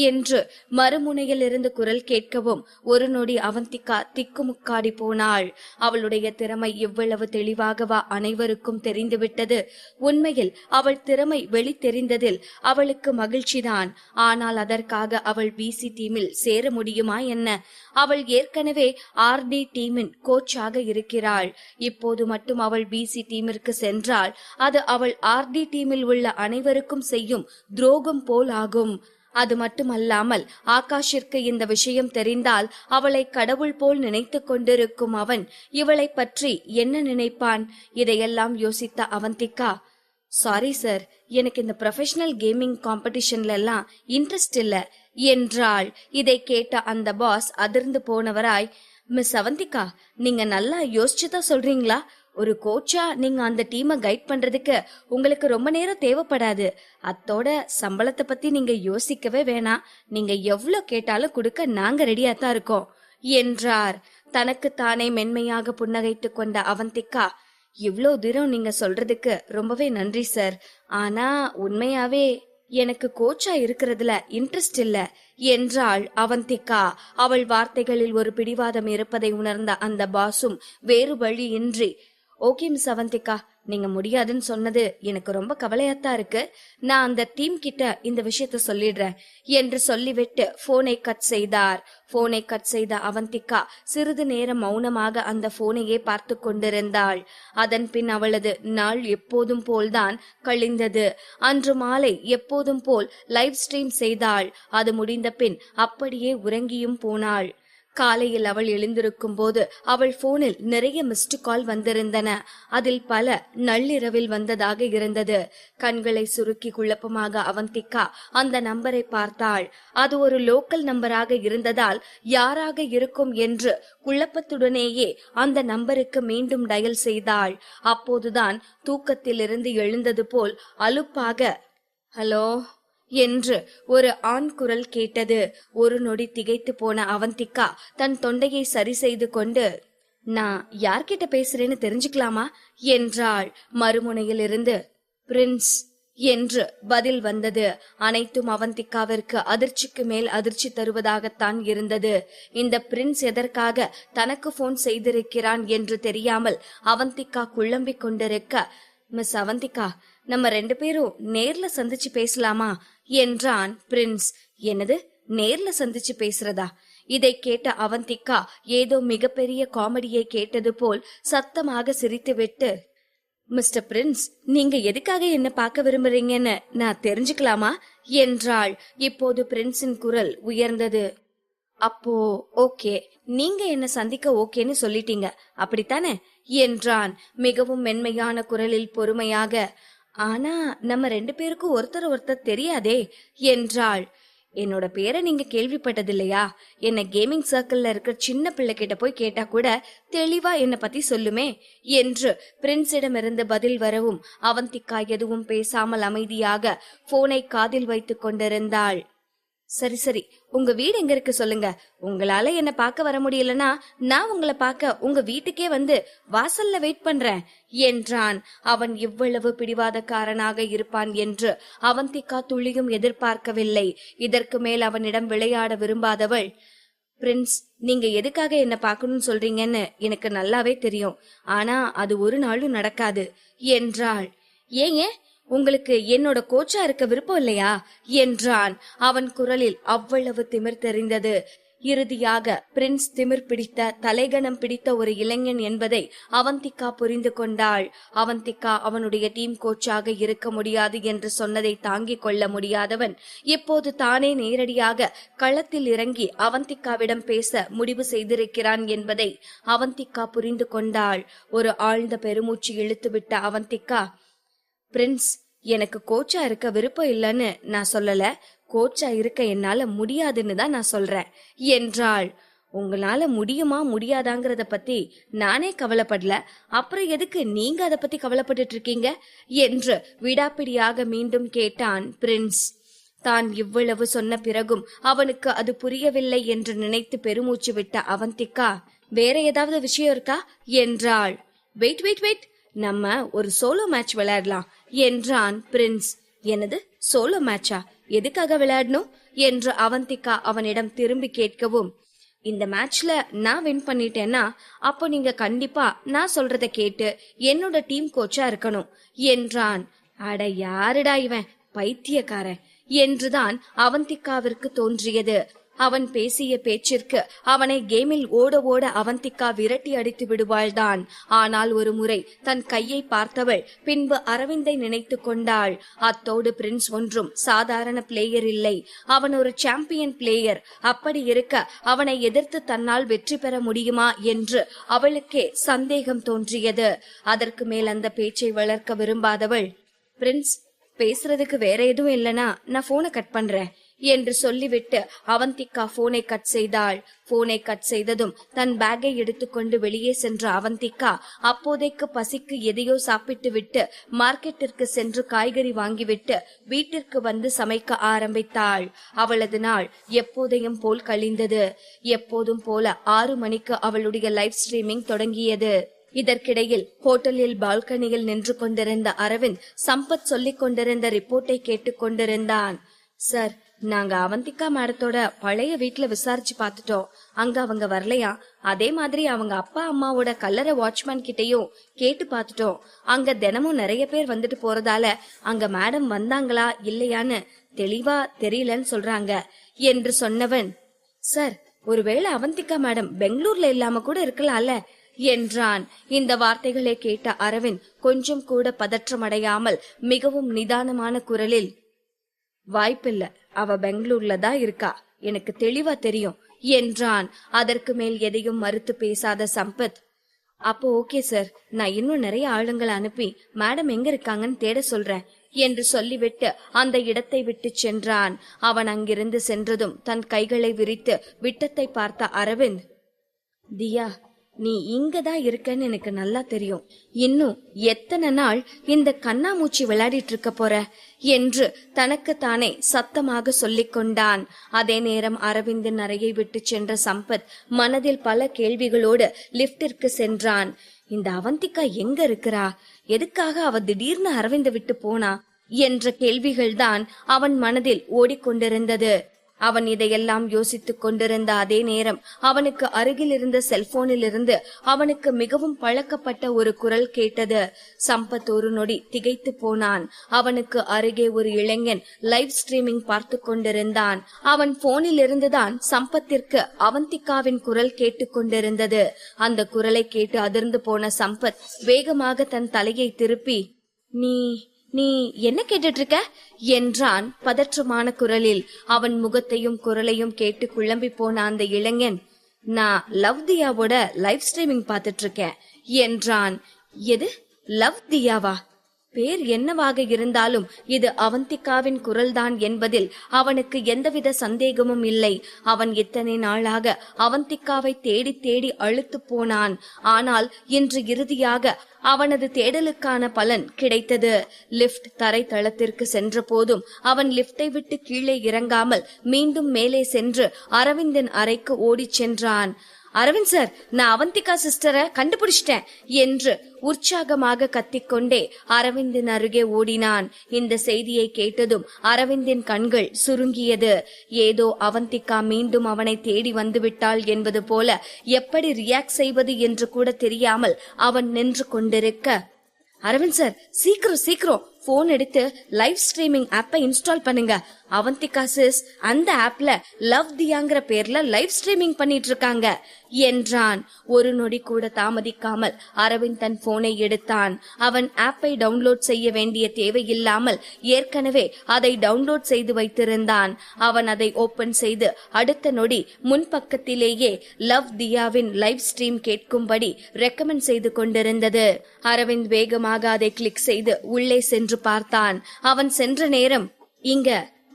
என்று மறுமுனையில் இருந்து குரல் கேட்கவும் ஒரு நொடி அவந்திகா திக்குமுக்காடி போனாள். அவளுடைய திறமை இவ்வளவு தெளிவாகவா அனைவருக்கும் தெரிந்துவிட்டது? உண்மையில் அவள் திறமை வெளி தெரிந்ததில் அவளுக்கு மகிழ்ச்சிதான். ஆனால் அதற்காக அவள் பிசி டீமில் சேர முடியுமா என்ன? அவள் ஏற்கனவே ஆர்டி டீமின் கோச்சாக இருக்கிறாள். இப்போது மட்டும் அவள் பிசி டீமிற்கு சென்றால் அது அவள் ஆர்டி டீமில் உள்ள அனைவருக்கும் செய்யும் துரோகம் போல் ஆகும். அது மட்டுமல்லாமல் ஆகாஷிற்கு இந்த விஷயம் தெரிந்தால் அவளை கடவுள் போல் நினைத்து கொண்டிருக்கும் அவன் இவளை பற்றி என்ன நினைப்பான்? இதையெல்லாம் யோசித்த அவந்திகா, சாரி சார், எனக்கு இந்த ப்ரொஃபஷனல் கேமிங் காம்படிஷன்ல எல்லாம் இன்ட்ரெஸ்ட் இல்ல. என்றாள். இதை கேட்ட அந்த பாஸ் அதிர்ந்து போனவராய், மிஸ் அவந்திகா, நீங்க நல்லா யோசிச்சுதான் சொல்றீங்களா? ஒரு கோச்சா நீங்க அந்த டீமை கைட் பண்றதுக்கு உங்களுக்கு ரொம்ப நேரம் தேவைப்படாது. அத்தோட சம்பளத்தை பத்தி நீங்க யோசிக்கவே வேணாம். நீங்க எவ்வளவு கேட்டாலும் கொடுக்க நாங்க ரெடியா தான் இருக்கோம் என்றார். தனக்கு தானே மென்மையாக புன்னகைத்து கொண்ட அவந்திகா, இவ்ளோ தூரம் நீங்க சொல்றதுக்கு ரொம்பவே நன்றி சார். ஆனா உண்மையாவே எனக்கு கோச்சா இருக்கிறதுல இன்ட்ரெஸ்ட் இல்ல என்றாள் அவந்திகா. அவள் வார்த்தைகளில் ஒரு பிடிவாதம் இருப்பதை உணர்ந்த அந்த பாசும் வேறு வழியின்றி, ஓகே மிஸ் அவந்திகா, நீங்க முடியாதுன்னு சொன்னது எனக்கு ரொம்ப கவலையாத்தான் இருக்கு. நான் அந்த டீம் கிட்ட இந்த விஷயத்த சொல்லிடுறேன் என்று சொல்லிவிட்டு போனை கட் செய்தார். போனை கட் செய்த அவந்திகா சிறிது நேரம் மௌனமாக அந்த போனையே பார்த்து கொண்டிருந்தாள். அதன் பின் அவளது நாள் எப்போதும் போல்தான் கழிந்தது. அன்று மாலை எப்போதும் போல் லைவ் ஸ்ட்ரீம் செய்தாள். அது முடிந்த பின் அப்படியே உறங்கியும் போனாள். காலையில் அவள் எழுந்திருக்கும் போது அவள் போனில் நிறைய மிஸ்டு கால் வந்திருந்தன. அதில் பல நள்ளிரவில் வந்ததாக இருந்தது. கண்களை சுருக்கி குழப்பமாக அவந்திகா அந்த நம்பரை பார்த்தாள். அது ஒரு லோக்கல் நம்பராக இருந்ததால் யாராக இருக்கும் என்று குழப்பத்துடனேயே அந்த நம்பருக்கு மீண்டும் டயல் செய்தாள். அப்போதுதான் தூக்கத்திலிருந்து எழுந்தது போல் அலுப்பாக, ஹலோ என்று ஒரு ஆண் குரல் கேட்டது. ஒரு நொடி திகைத்து போன அவந்திகா தன் தொண்டையை சரி செய்து கொண்டு, நான் யார்கிட்ட பேசுறேன்னு தெரிஞ்சுக்கலாமா என்றாள். மறுமுனையில் இருந்து பிரின்ஸ் என்று பதில் வந்தது. அனைத்தும் அவந்திகாவிற்கு அதிர்ச்சிக்கு மேல் அதிர்ச்சி தருவதாகத்தான் இருந்தது. இந்த பிரின்ஸ் எதற்காக தனக்கு போன் செய்திருக்கிறான் என்று தெரியாமல் அவந்திகா குழம்பிக் கொண்டிருக்க, மிஸ் அவந்திகா, நம்ம 2 பேரும் நேர்ல சந்திச்சு பேசலாமா என்றான் பிரின்ஸ். என்னது, நேர்ல சந்திச்சு பேசுறதா? இதை கேட்ட அவந்திகா ஏதோ மிகப்பெரிய காமெடியை கேட்டது போல் சத்தமாக சிரித்துவிட்டு, மிஸ்டர் பிரின்ஸ், நீங்க எதுக்காக என்ன பார்க்க விரும்புறீங்கன்னு நான் தெரிஞ்சுக்கலாமா என்றாள். இப்போது பிரின்ஸின் குரல் உயர்ந்தது. அப்போ ஓகே, நீங்க என்ன சந்திக்க ஓகேன்னு சொல்லிட்டீங்க, அப்படித்தானே என்றான் மிகவும் மென்மையான குரலில் பொறுமையாக. ஆனா நம்ம 2 பேருக்கும் ஒருத்தர் தெரியாதே என்றாள். என்னோட பேரை நீங்க கேள்விப்பட்டதில்லையா? என்ன கேமிங் சர்க்கிள்ல இருக்கிற சின்ன பிள்ளை கிட்ட போய் கேட்டா கூட தெளிவா என்ன பத்தி சொல்லுமே என்று பிரின்ஸிடமிருந்து பதில் வரவும் அவந்திகா எதுவும் பேசாமல் அமைதியாக போனை காதில் வைத்துக் கொண்டிருந்தாள். சரி சரி, உங்க வீடு எங்க இருக்கு சொல்லுங்க. உங்களால என்ன பார்க்க வர முடியலன்னா நான் உங்களை பார்க்க உங்க வீட்டுக்கே வந்து வாசல்ல வெயிட் பண்றேன் என்றான். அவன் இவ்வளவு பிடிவாதக்காரனாக இருப்பான் என்று அவந்திகா துளியும் எதிர்பார்க்கவில்லை. இதற்கு மேல் அவனிடம் விளையாட விரும்பாதவள், பிரின்ஸ், நீங்க எதுக்காக என்ன பார்க்கணும்னு சொல்றீங்கன்னு எனக்கு நல்லாவே தெரியும். ஆனா அது ஒரு நாளும் நடக்காது என்றாள். ஏங்க, உங்களுக்கு என்னோட கோச்சா இருக்க விருப்பம் இல்லையா என்றான். அவன் குரலில் அவ்வளவு திமிர் தெரிந்தது. இறுதியாக பிரின்ஸ் திமிர் பிடித்த தலைகணம் பிடித்த ஒரு இளைஞன் என்பதை அவந்திகா புரிந்து கொண்டாள். அவந்திகா அவனுடைய டீம் கோச்சாக இருக்க முடியாது என்று சொன்னதை தாங்கிக் கொள்ள முடியாதவன் இப்போது தானே நேரடியாக களத்தில் இறங்கி அவந்திகாவிடம் பேச முடிவு செய்திருக்கிறான் என்பதை அவந்திகா புரிந்து கொண்டாள். ஒரு ஆழ்ந்த பெருமூச்சு இழுத்துவிட்ட அவந்திகா, பிரின்ஸ், எனக்கு கோச்சா இருக்க விருப்பம் இல்லைன்னு நான் சொல்லல, கோச்சா இருக்க என்னால முடியாதுன்னு தான் நான் சொல்றேன் என்றாள். உங்களால முடியுமா முடியாதாங்கிறத பத்தி நானே கவலைப்படல, அப்புறம் எதுக்கு நீங்க அதை பத்தி கவலைப்பட்டு இருக்கீங்க என்று விடாப்பிடியாக மீண்டும் கேட்டான் பிரின்ஸ். தான் இவ்வளவு சொன்ன பிறகும் அவனுக்கு அது புரியவில்லை என்று நினைத்து பெருமூச்சு விட்ட அவந்திகா, வேற ஏதாவது விஷயம் இருக்கா என்றாள். வெயிட் வெயிட் வெயிட், நம்ம ஒரு சோலோ மேட்ச் விளையாடலாம் என்றான் பிரின்ஸ். என்னது, சோலோ மேட்சா? எதுக்காக விளையாடணும் என்று அவந்திகா அவனிடம் திரும்பி கேட்கவும், இந்த மேட்ச்ல நான் வின் பண்ணிட்டேன்னா அப்போ நீங்க கண்டிப்பா நான் சொல்றத கேட்டு என்னோட டீம் கோச்சா இருக்கணும் என்றான். அட யாருடா இவன், பைத்தியக்காரன் என்றுதான் அவந்திகாவிற்கு தோன்றியது. அவன் பேசிய பேச்சிற்கு அவனை கேமில் ஓட ஓட அவந்திகா விரட்டி அடித்து விடுவாள்தான். ஆனால் ஒரு முறை தன் கையை பார்த்தவள் பின்பு அரவிந்தை நினைத்து கொண்டாள். அத்தோடு பிரின்ஸ் ஒன்றும் சாதாரண பிளேயர் இல்லை, அவன் ஒரு சாம்பியன் பிளேயர். அப்படி இருக்க அவனை எதிர்த்து தன்னால் வெற்றி பெற முடியுமா என்று அவளுக்கே சந்தேகம் தோன்றியது. அதற்கு மேல் அந்த பேச்சை வளர்க்க விரும்பாதவள், பிரின்ஸ், பேசுறதுக்கு வேற எதுவும் இல்லைன்னா நான் போனை கட் பண்றேன் என்று சொல்லிவிட்டு அவந்திகா போனை கட் செய்தாள். போனை கட் செய்ததும் தன் பேக்கை எடுத்துக்கொண்டு வெளியே சென்ற அவந்திகா அப்போதைக்கு பசிக்கு எதையோ சாப்பிட்டு விட்டு மார்க்கெட்டிற்கு சென்று காய்கறி வாங்கிவிட்டு வீட்டிற்கு வந்து சமைக்க ஆரம்பித்தாள். அவளது நாள் எப்போதையும் போல் கழிந்தது. எப்போதும் போல 6 மணிக்கு அவளுடைய லைவ் ஸ்ட்ரீமிங் தொடங்கியது. இதற்கிடையில் ஹோட்டலில் பால்கனியில் நின்று கொண்டிருந்த அரவிந்த் சம்பத் சொல்லிக் கொண்டிருந்த ரிப்போர்ட்டை கேட்டுக் கொண்டிருந்தான். சார், நாங்க அவந்திகா மேடத்தோட பழைய வீட்டுல விசாரிச்சு பாத்துட்டோம். அங்க அவங்க வரலையா. அதே மாதிரி அவங்க அப்பா அம்மாவோட கல்லறை வாட்ச்மேன் கிட்டையும் கேட்டு பாத்துட்டோம். அங்க தினமும் நிறைய பேர் வந்துட்டு போறதால அங்க மேடம் வந்தாங்களா இல்லையான்னு தெளிவா தெரியலன்னு சொல்றாங்க என்று சொன்னவன், சார், ஒருவேளை அவந்திகா மேடம் பெங்களூர்ல இல்லாம கூட இருக்கலாம்ல என்றான். இந்த வார்த்தைகளை கேட்ட அரவிந்த் கொஞ்சம் கூட பதற்றமடையாமல் மிகவும் நிதானமான குரலில், வாய்ப்பில்ல, அவ பெங்களூர்ல தான் இருக்கா, எனக்கு தெளிவா தெரியும் என்றான். அதற்கு மேல் எதையும் மறுத்து பேசாத சம்பத், அப்போ ஓகே சார், நான் இன்னும் நிறைய ஆளுங்களை அனுப்பி மேடம் எங்க இருக்காங்கன்னு தேட சொல்றேன் என்று சொல்லிவிட்டு அந்த இடத்தை விட்டு சென்றான். அவன் அங்கிருந்து சென்றதும் தன் கைகளை விரித்து விட்டத்தை பார்த்த அரவிந்த், தியா, நீ இங்கதான் இருக்கன்னு எனக்கு நல்லா தெரியும். இன்னும் எத்தனை நாள் இந்த கண்ணாமூச்சி விளையாடிட்டு இருக்க போற என்று தனக்குத்தானே சத்தமாக சொல்லிக் கொண்டான். அதே நேரம் அரவிந்தின் அறையை விட்டு சென்ற சம்பத் மனதில் பல கேள்விகளோடு லிப்டிற்கு சென்றான். இந்த அவந்திகா எங்க இருக்கிறா, எதுக்காக அவ திடீர்னு அரவிந்த் விட்டு போனா என்ற கேள்விகள்தான் அவன் மனதில் ஓடிக்கொண்டிருந்தது. அவன் இதையெல்லாம் யோசித்துக் கொண்டிருந்த அதே நேரம் அவனுக்கு அருகில் இருந்த செல்போனில் இருந்து அவனுக்கு மிகவும் பழக்கப்பட்ட ஒரு குரல் கேட்டது. சம்பத் ஒரு நொடி திகைத்து போனான். அவனுக்கு அருகே ஒரு இளைஞன் லைவ் ஸ்ட்ரீமிங் பார்த்து கொண்டிருந்தான். அவன் போனில் இருந்துதான் சம்பத்திற்கு அவந்திகாவின் குரல் கேட்டுக் கொண்டிருந்தது. அந்த குரலை கேட்டு அதிர்ந்து போன சம்பத் வேகமாக தன் தலையை திருப்பி, நீ என்ன கேட்டுட்டு இருக்க என்றான் பதற்றமான குரலில். அவன் முகத்தையும் குரலையும் கேட்டு குழம்பி போன அந்த இளைஞன், நான் லவ் தியாவோட லைவ் ஸ்ட்ரீமிங் பாத்துட்டு இருக்கேன் என்றான். எது, லவ் தியாவா? பேர் என்னவாக இருந்தாலும் இது அவந்திகாவின் குரல்தான் என்பதில் அவனுக்கு எந்தவித சந்தேகமும் இல்லை. அவன் இத்தனை நாளாக அவந்திகாவை தேடி தேடி அழுத்து போனான். ஆனால் இன்று இறுதியாக அவனது தேடலுக்கான பலன் கிடைத்தது. லிப்ட் தரை தளத்திற்கு சென்ற போதும் அவன் லிப்டை விட்டு கீழே இறங்காமல் மீண்டும் மேலே சென்று அரவிந்தின் அறைக்கு ஓடிச் சென்றான். அரவிந்த் சார், நான் அவந்திகா சிஸ்டரை கண்டுபிடிச்சிட்டேன் என்று உற்சாகமாக கத்திக்கொண்டே அரவிந்தின் அருகே ஓடினான். இந்த செய்தியை கேட்டதும் அரவிந்தின் கண்கள் சுருங்கியது. ஏதோ அவந்திகா மீண்டும் அவனை தேடி வந்துவிட்டாள் என்பது போல எப்படி ரியாக்ட் செய்வது என்று கூட தெரியாமல் அவன் நின்று கொண்டிருக்க, அரவிந்த் சார், சீக்கிரம் போன் எடுத்து லைவ் ஸ்ட்ரீமிங் ஆப்பை இன்ஸ்டால் பண்ணுங்க. அவந்திகா சிஸ் அந்த ஆப்ல லவ் தியாங்கிற பேர்ல லைவ் ஸ்ட்ரீமிங் பண்ணிட்டு இருக்காங்க என்றான். ஒரு நொடி கூட தாமதிக்காமல் அரவிந்த் தன் போனை எடுத்தான். அவன் ஆப்பை டவுன்லோட் செய்ய வேண்டிய தேவையில்லாமல் ஏற்கனவே அதை டவுன்லோட் செய்து வைத்திருந்தான். அவன் அதை ஓபன் செய்து அடுத்த நொடி முன்பக்கத்திலேயே லவ் தியாவின் லைவ் ஸ்ட்ரீம் கேட்கும்படி ரெக்கமெண்ட் செய்து கொண்டிருந்தது. அரவிந்த் வேகமாக அதை கிளிக் செய்து உள்ளே சென்று பார்த்தான். அவன் சென்ற நேரம், இங்க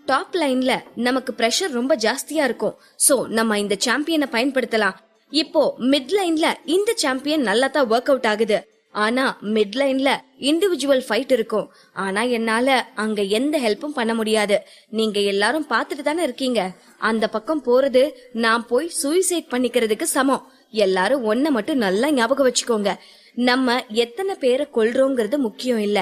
டாப் லைன்ல நமக்கு பிரஷர் ரொம்ப ஜாஸ்தியா இருக்கும், சோ நம்ம இந்த சாம்பியனை பயன்படுத்தலாம். இப்போ மிட் லைன்ல இந்த சாம்பியன் நல்லா தான் ஒர்க் அவுட் ஆகுது. ஆனா மிட் லைன்ல இண்டிவிஜுவல் ஃபைட் இருக்கும். ஆனா என்னால அங்க எந்த ஹெல்ப்பும் பண்ண முடியாது. நீங்க எல்லாரும் பாத்துட்டு தானே இருக்கீங்க. அந்த பக்கம் போறது நான் போய் சூசைட் பண்ணிக்கிறதுக்கு சமம். எல்லாரும் ஒன்ன மட்டும் நல்லா ஞாபகம் வச்சுக்கோங்க. நம்ம எத்தனை பேரை கொல்றோங்கிறது முக்கியம் இல்ல,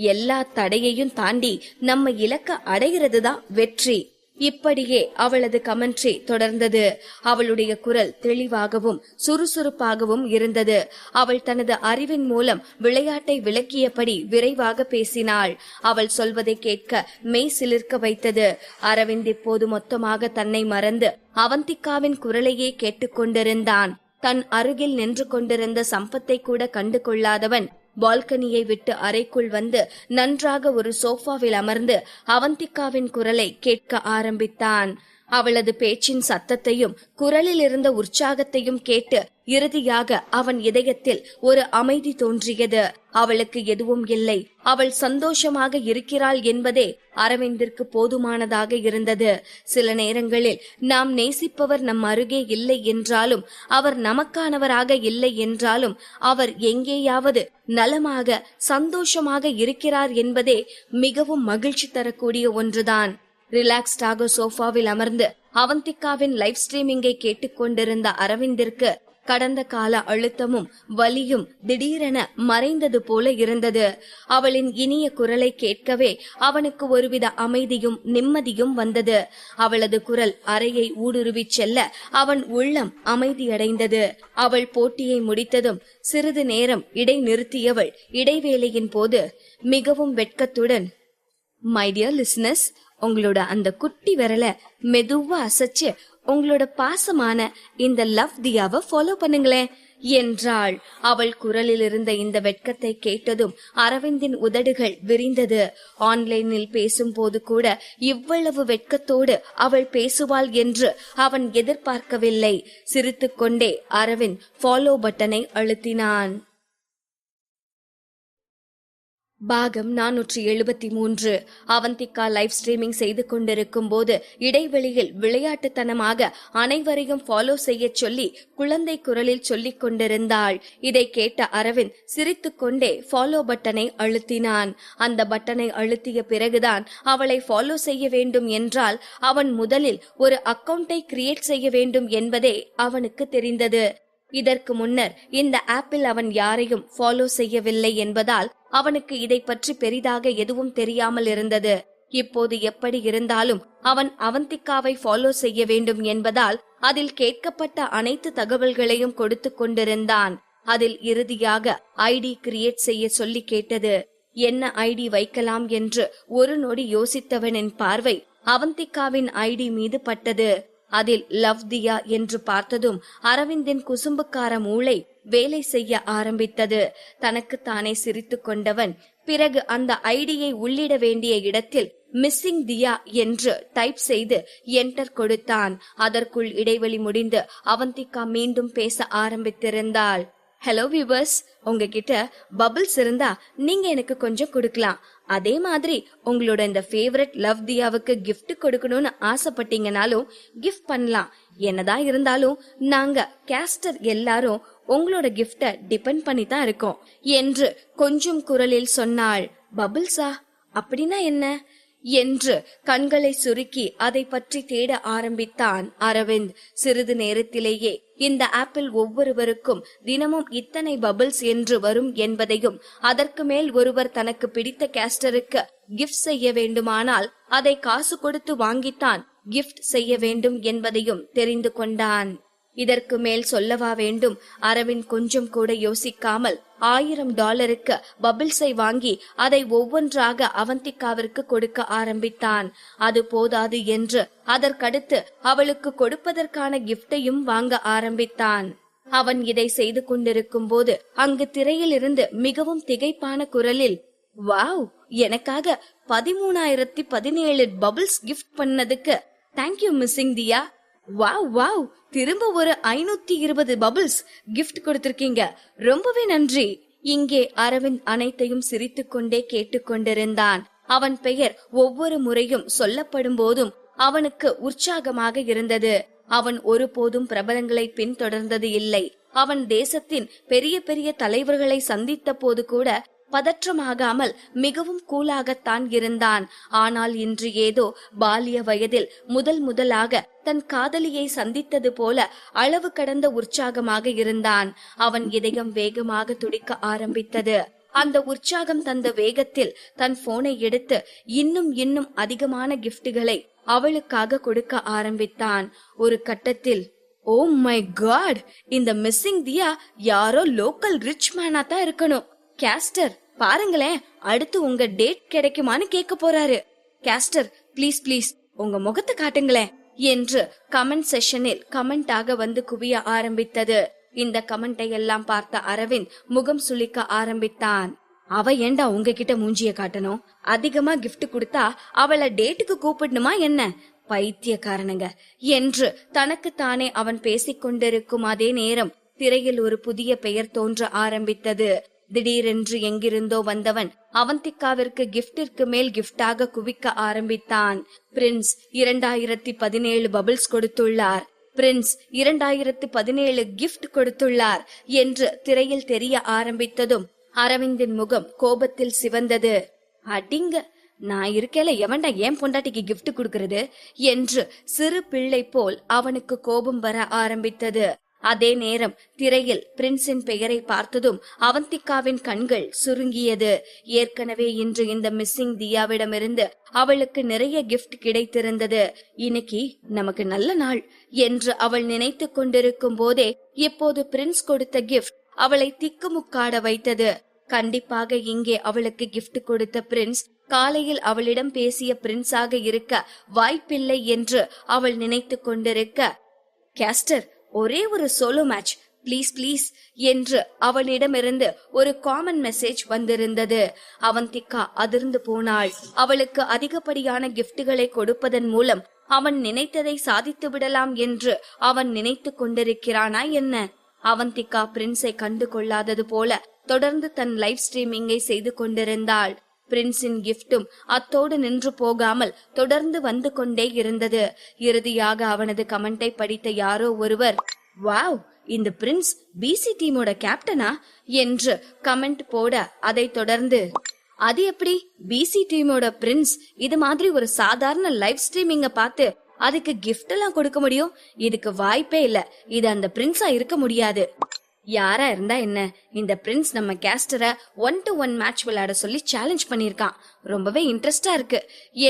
எல்லா தடையையும் தாண்டி நம்ம இலக்க அடைகிறதுதான் வெற்றி. இப்படியே அவளது கமெண்ட்ரி தொடர்ந்தது. அவளுடைய குரல் தெளிவாகவும் சுறுசுறுப்பாகவும் இருந்தது. அவள் தனது அறிவின் மூலம் விளையாட்டை விளக்கியபடி விரைவாக பேசினாள். அவள் சொல்வதை கேட்க மெய் சிலிர்க்க வைத்தது. அரவிந்த் இப்போது மொத்தமாக தன்னை மறந்து அவந்திகாவின் குரலையே கேட்டுக்கொண்டிருந்தான். தன் அருகில் நின்று கொண்டிருந்த சம்பத்தை கூட கண்டு கொள்ளாதவன் பால்கனியை விட்டு அறைக்குள் வந்து நன்றாக ஒரு சோஃபாவில் அமர்ந்து அவந்திகாவின் குரலை கேட்க ஆரம்பித்தான். அவளது பேச்சின் சத்தத்தையும் குரலில் இருந்த உற்சாகத்தையும் கேட்டு இறுதியாக அவன் இதயத்தில் ஒரு அமைதி தோன்றியது. அவளுக்கு எதுவும் இல்லை, அவள் சந்தோஷமாக இருக்கிறாள் என்பதே அரவிந்திற்கு போதுமானதாக இருந்தது. சில நேரங்களில் நாம் நேசிப்பவர் நம் அருகே இல்லை என்றாலும், அவர் நமக்கானவராக இல்லை என்றாலும், அவர் எங்கேயாவது நலமாக சந்தோஷமாக இருக்கிறார் என்பதே மிகவும் மகிழ்ச்சி தரக்கூடிய ஒன்றுதான். ரிலாக்ஸ்டாக சோஃபாவில் அமர்ந்து அவந்திகாவின் லைவ் ஸ்ட்ரீமிங்கை கேட்டுக்கொண்டிருந்த அரவிந்திற்கு கடந்த கால அழுத்தமும் வலியும் திடீரென மறைந்தது போல இருந்தது. அவளின் இனிய குரலை கேட்கவே அவனுக்கு ஒருவித அமைதியும் நிம்மதியும் வந்தது. அவளது குரல் அறையை ஊடுருவிச் செல்ல அவன் உள்ளம் அமைதியடைந்தது. அவள் போட்டியை முடித்ததும் சிறிது நேரம் இடைநிறுத்தியவள் இடைவேளையின் போது மிகவும் வெட்கத்துடன், மை டியர் லிசனர்ஸ், உங்களோட அந்த குட்டி விரலை மெதுவா அசைச்சு உங்களோட பாசமான இந்த லவ் தியாவை ஃபாலோ பண்ணுங்களேன் என்றாள். அவள் குரலில் இருந்த இந்த வெட்கத்தை கேட்டதும் அரவிந்தின் உதடுகள் விரிந்தது. ஆன்லைனில் பேசும்போது கூட இவ்வளவு வெட்கத்தோடு அவள் பேசுவாள் என்று அவன் எதிர்பார்க்கவில்லை. சிரித்துக்கொண்டே அரவிந்த் ஃபாலோ பட்டனை அழுத்தினான். பாகம் 473. அவந்திகா லைவ் ஸ்ட்ரீமிங் செய்து கொண்டிருக்கும் போது இடைவெளியில் விளையாட்டுத்தனமாக அனைவரையும் ஃபாலோ செய்ய சொல்லி குழந்தை குரலில் சொல்லிக் கொண்டிருந்தாள். இதை கேட்ட அரவிந்த் சிரித்துக்கொண்டே ஃபாலோ பட்டனை அழுத்தினான். அந்த பட்டனை அழுத்திய பிறகுதான் அவளை ஃபாலோ செய்ய வேண்டும் என்றால் அவன் முதலில் ஒரு அக்கவுண்டை கிரியேட் செய்ய வேண்டும் என்பதே அவனுக்கு தெரிந்தது. இதற்கு முன்னர் இந்த ஆப்பில் அவன் யாரையும் ஃபாலோ செய்யவில்லை என்பதால் அவனுக்கு இதை பற்றி பெரிதாக எதுவும் தெரியாமல் இருந்தது. இப்போது எப்படி இருந்தாலும் அவன் அவந்திகாவை ஃபாலோ செய்ய வேண்டும் என்பதால் அதில் கேட்கப்பட்ட அனைத்து தகவல்களையும் கொடுத்து கொண்டிருந்தான். அதில் இறுதியாக ஐடி கிரியேட் செய்ய சொல்லி கேட்டது. என்ன ஐடி வைக்கலாம் என்று ஒரு நொடி யோசித்தவனின் பார்வை அவந்திகாவின் ஐடி மீது பட்டது. அதில் லவ் தியா என்று பார்த்ததும் அரவிந்தின் குசும்புக்கார மூளை வேலை செய்ய ஆரம்பித்தது. தனக்கு தானே சிரித்து கொண்டவன் பிறகு அந்த ஐடியை உள்ளிட வேண்டிய இடத்தில் மிஸ்ஸிங் தியா என்று டைப் செய்து என்டர் கொடுத்தான். அதற்குள் இடைவெளி முடிந்து அவந்திகா மீண்டும் பேச ஆரம்பித்திருந்தாள். ஹலோ வியூவர்ஸ், உங்ககிட்ட பபிள்ஸ் இருந்தா நீங்க எனக்கு கொஞ்சம் கொடுக்கலாம். அதே மாதிரி உங்களோட இந்த ஃபேவரட் லவ் தியாவுக்கு கிஃப்ட் கொடுக்கணும்னு ஆசைப்பட்டீங்கனாலும் கிஃப்ட் பண்ணலாம். என்னதான் இருந்தாலும் நாங்க கேஸ்டர் எல்லாரும் உங்களோட கிஃப்ட டிபெண்ட் பண்ணி தான் இருக்கோம் என்று கொஞ்சம் குரலில் சொன்னாள். பபிள்ஸா, அப்படின்னா என்ன என்று கண்களை சுருக்கி அதை பற்றி தேட ஆரம்பித்தான் அரவிந்த். சிறிது நேரத்திலேயே இந்த ஆப்பிள் ஒவ்வொருவருக்கும் தினமும் இத்தனை பபிள்ஸ் என்று வரும் என்பதையும், அதற்கு மேல் ஒருவர் தனக்கு பிடித்த கேஸ்டருக்கு கிஃப்ட் செய்ய வேண்டுமானால் அதை காசு கொடுத்து வாங்கித்தான் கிஃப்ட் செய்ய வேண்டும் என்பதையும் தெரிந்து கொண்டான். இதற்கு மேல் சொல்லவா வேண்டும்? அரவிந்த் கொஞ்சம் கூட யோசிக்காமல் $1000 பபிள்ஸை வாங்கி அதை ஒவ்வொன்றாக அவந்திகாவிற்கு கொடுக்க ஆரம்பித்தான். அது போதாது என்று அதற்கடுத்து அவளுக்கு கொடுப்பதற்கான கிஃப்டையும் வாங்க ஆரம்பித்தான். அவன் இதை செய்து கொண்டிருக்கும் போது அங்கு திரையில் இருந்து மிகவும் திகைப்பான குரலில், வாவ், எனக்காக 13,017 பபிள்ஸ் கிஃப்ட் பண்ணதுக்கு தேங்க்யூ மிஸ்ஸிங் தியா. வாவ் வாவ், திரும்ப ஒரு 520 பபிள்ஸ் கிஃப்ட் கொடுத்திருக்கீங்க, ரொம்பவே நன்றி. இங்கே அரவிந்த் அனைத்தையும் சிரித்துக் கொண்டே கேட்டுக்கொண்டிருந்தான். அவன் பெயர் ஒவ்வொரு முறையும் சொல்லப்படும் போதும் அவனுக்கு உற்சாகமாக இருந்தது. அவன் ஒருபோதும் பிரபலங்களை பின்தொடர்ந்தது இல்லை. அவன் தேசத்தின் பெரிய பெரிய தலைவர்களை சந்தித்த போது கூட பதற்றமாகாமல் மிகவும் கூலாகத்தான் இருந்தான். ஆனால் இன்று ஏதோ பாலிய வயதில் முதலாக தன் காதலியை சந்தித்தது போல அளவு கடந்த உற்சாகமாக இருந்தான். அவன் இதயம் வேகமாக துடிக்க ஆரம்பித்தது. அந்த உற்சாகம் தந்த வேகத்தில் தன் போனை எடுத்து இன்னும் அதிகமான கிஃப்ட்களை அவளுக்காக கொடுக்க ஆரம்பித்தான். ஒரு கட்டத்தில், ஓ மை காட், இந்த மிஸ்ஸிங் தியா யாரோ லோக்கல் ரிச் மேனா தான் இருக்கணும். கேஸ்டர் பாருங்களேன், அடுத்து உங்க டேட் கிடைக்குமான்னு கேட்க போறாரு. கேஸ்டர் ப்ளீஸ் ப்ளீஸ் உங்க முகத்தை காட்டுங்களேன் என்று கமெண்ட் செஷனில் கமெண்டாக வந்து குவிய ஆரம்பித்தது. இந்த கமெண்டை எல்லாம் பார்த்த அரவிந்த் முகம் சுளிக்க ஆரம்பித்தான். அவ ஏண்டா உங்ககிட்ட மூஞ்சிய காட்டணும்? அதிகமா கிஃப்ட் கொடுத்தா அவளை டேட்டுக்கு கூப்பிடணுமா என்ன? பைத்தியக்காரனுங்க என்று தனக்கு தானே அவன் பேசிக் கொண்டிருக்கும் அதே நேரம் திரையில் ஒரு புதிய பெயர் தோன்ற ஆரம்பித்தது. திடீரென்று எங்கிருந்தோ வந்தவன் அவந்திகாவிற்கு கிஃப்டிற்கு மேல் கிஃப்டாக குவிக்க ஆரம்பித்தான். பிரின்ஸ் 2017 பபிள்ஸ் கொடுத்துள்ளார், பிரின்ஸ் 2017 கிஃப்ட் கொடுத்துள்ளார் என்று திரையில் தெரிய ஆரம்பித்ததும் அரவிந்தின் முகம் கோபத்தில் சிவந்தது. அடிங்க, நான் இருக்கேல எவன்டா ஏன் பொண்டாட்டிக்கு கிஃப்ட் கொடுக்கறது என்று சிறு பிள்ளை போல் அவனுக்கு கோபம் வர ஆரம்பித்தது. அதே நேரம் திரையில் பிரின்ஸின் பெயரை பார்த்ததும் அவந்திகாவின் கண்கள் சுருங்கியது. ஏற்கனவே இன்று இந்த மிஸ்ஸிங் தியாவிடமிருந்து அவளுக்கு நிறைய கிஃப்ட் கிடைத்திருந்தது. இன்னைக்கு நமக்கு நல்ல நாள் என்று அவள் நினைத்து கொண்டிருக்கும் போதே இப்போது பிரின்ஸ் கொடுத்த கிஃப்ட் அவளை திக்குமுக்காட வைத்தது. கண்டிப்பாக இங்கே அவளுக்கு கிஃப்ட் கொடுத்த பிரின்ஸ் காலையில் அவளிடம் பேசிய பிரின்ஸாக இருக்க வாய்ப்பில்லை என்று அவள் நினைத்து கொண்டிருக்க, கேஸ்டர் ஒரே ஒரு சோலோ மேட்ச் ப்ளீஸ் ப்ளீஸ் என்று அவளிடமிருந்து ஒரு காமன் மெசேஜ் வந்திருந்தது. அவந்திகா அதிர்ந்து போனாள். அவளுக்கு அதிகப்படியான கிஃப்டுகளை கொடுப்பதன் மூலம் அவன் நினைத்ததை சாதித்து விடலாம் என்று அவன் நினைத்து கொண்டிருக்கிறானா என்ன? அவந்திகா பிரின்ஸை கண்டு கொள்ளாதது போல தொடர்ந்து தன் லைவ் ஸ்ட்ரீமிங்கை செய்து கொண்டிருந்தாள். பிரின்ஸின் கிஃப்டும் அத்தோடு நின்று போகாமல் தொடர்ந்து வந்து கொண்டே இருந்தது. இறுதியாக அவனது கமெண்டை படித்த யாரோ ஒருவர், வாவ், இந்த பிரின்ஸ் பிசி டீமோட கேப்டனா என்று கமெண்ட் போட, அதை தொடர்ந்து, அது எப்படி பிசி டீமோட பிரின்ஸ் இது மாதிரி ஒரு சாதாரண லைவ் ஸ்ட்ரீமிங்க பார்த்து அதுக்கு கிஃப்ட் எல்லாம் கொடுக்க முடியும்? இதுக்கு வாய்ப்பே இல்ல, இது அந்த பிரின்ஸா இருக்க முடியாது. யாரா இருந்தா என்ன, இந்த பிரின்ஸ் நம்ம கேஸ்டரை 1-to-1 மேட்ச் விளையாட சொல்லி சேலஞ்ச் பண்ணிருக்கான், ரொம்பவே இன்ட்ரெஸ்டா இருக்கு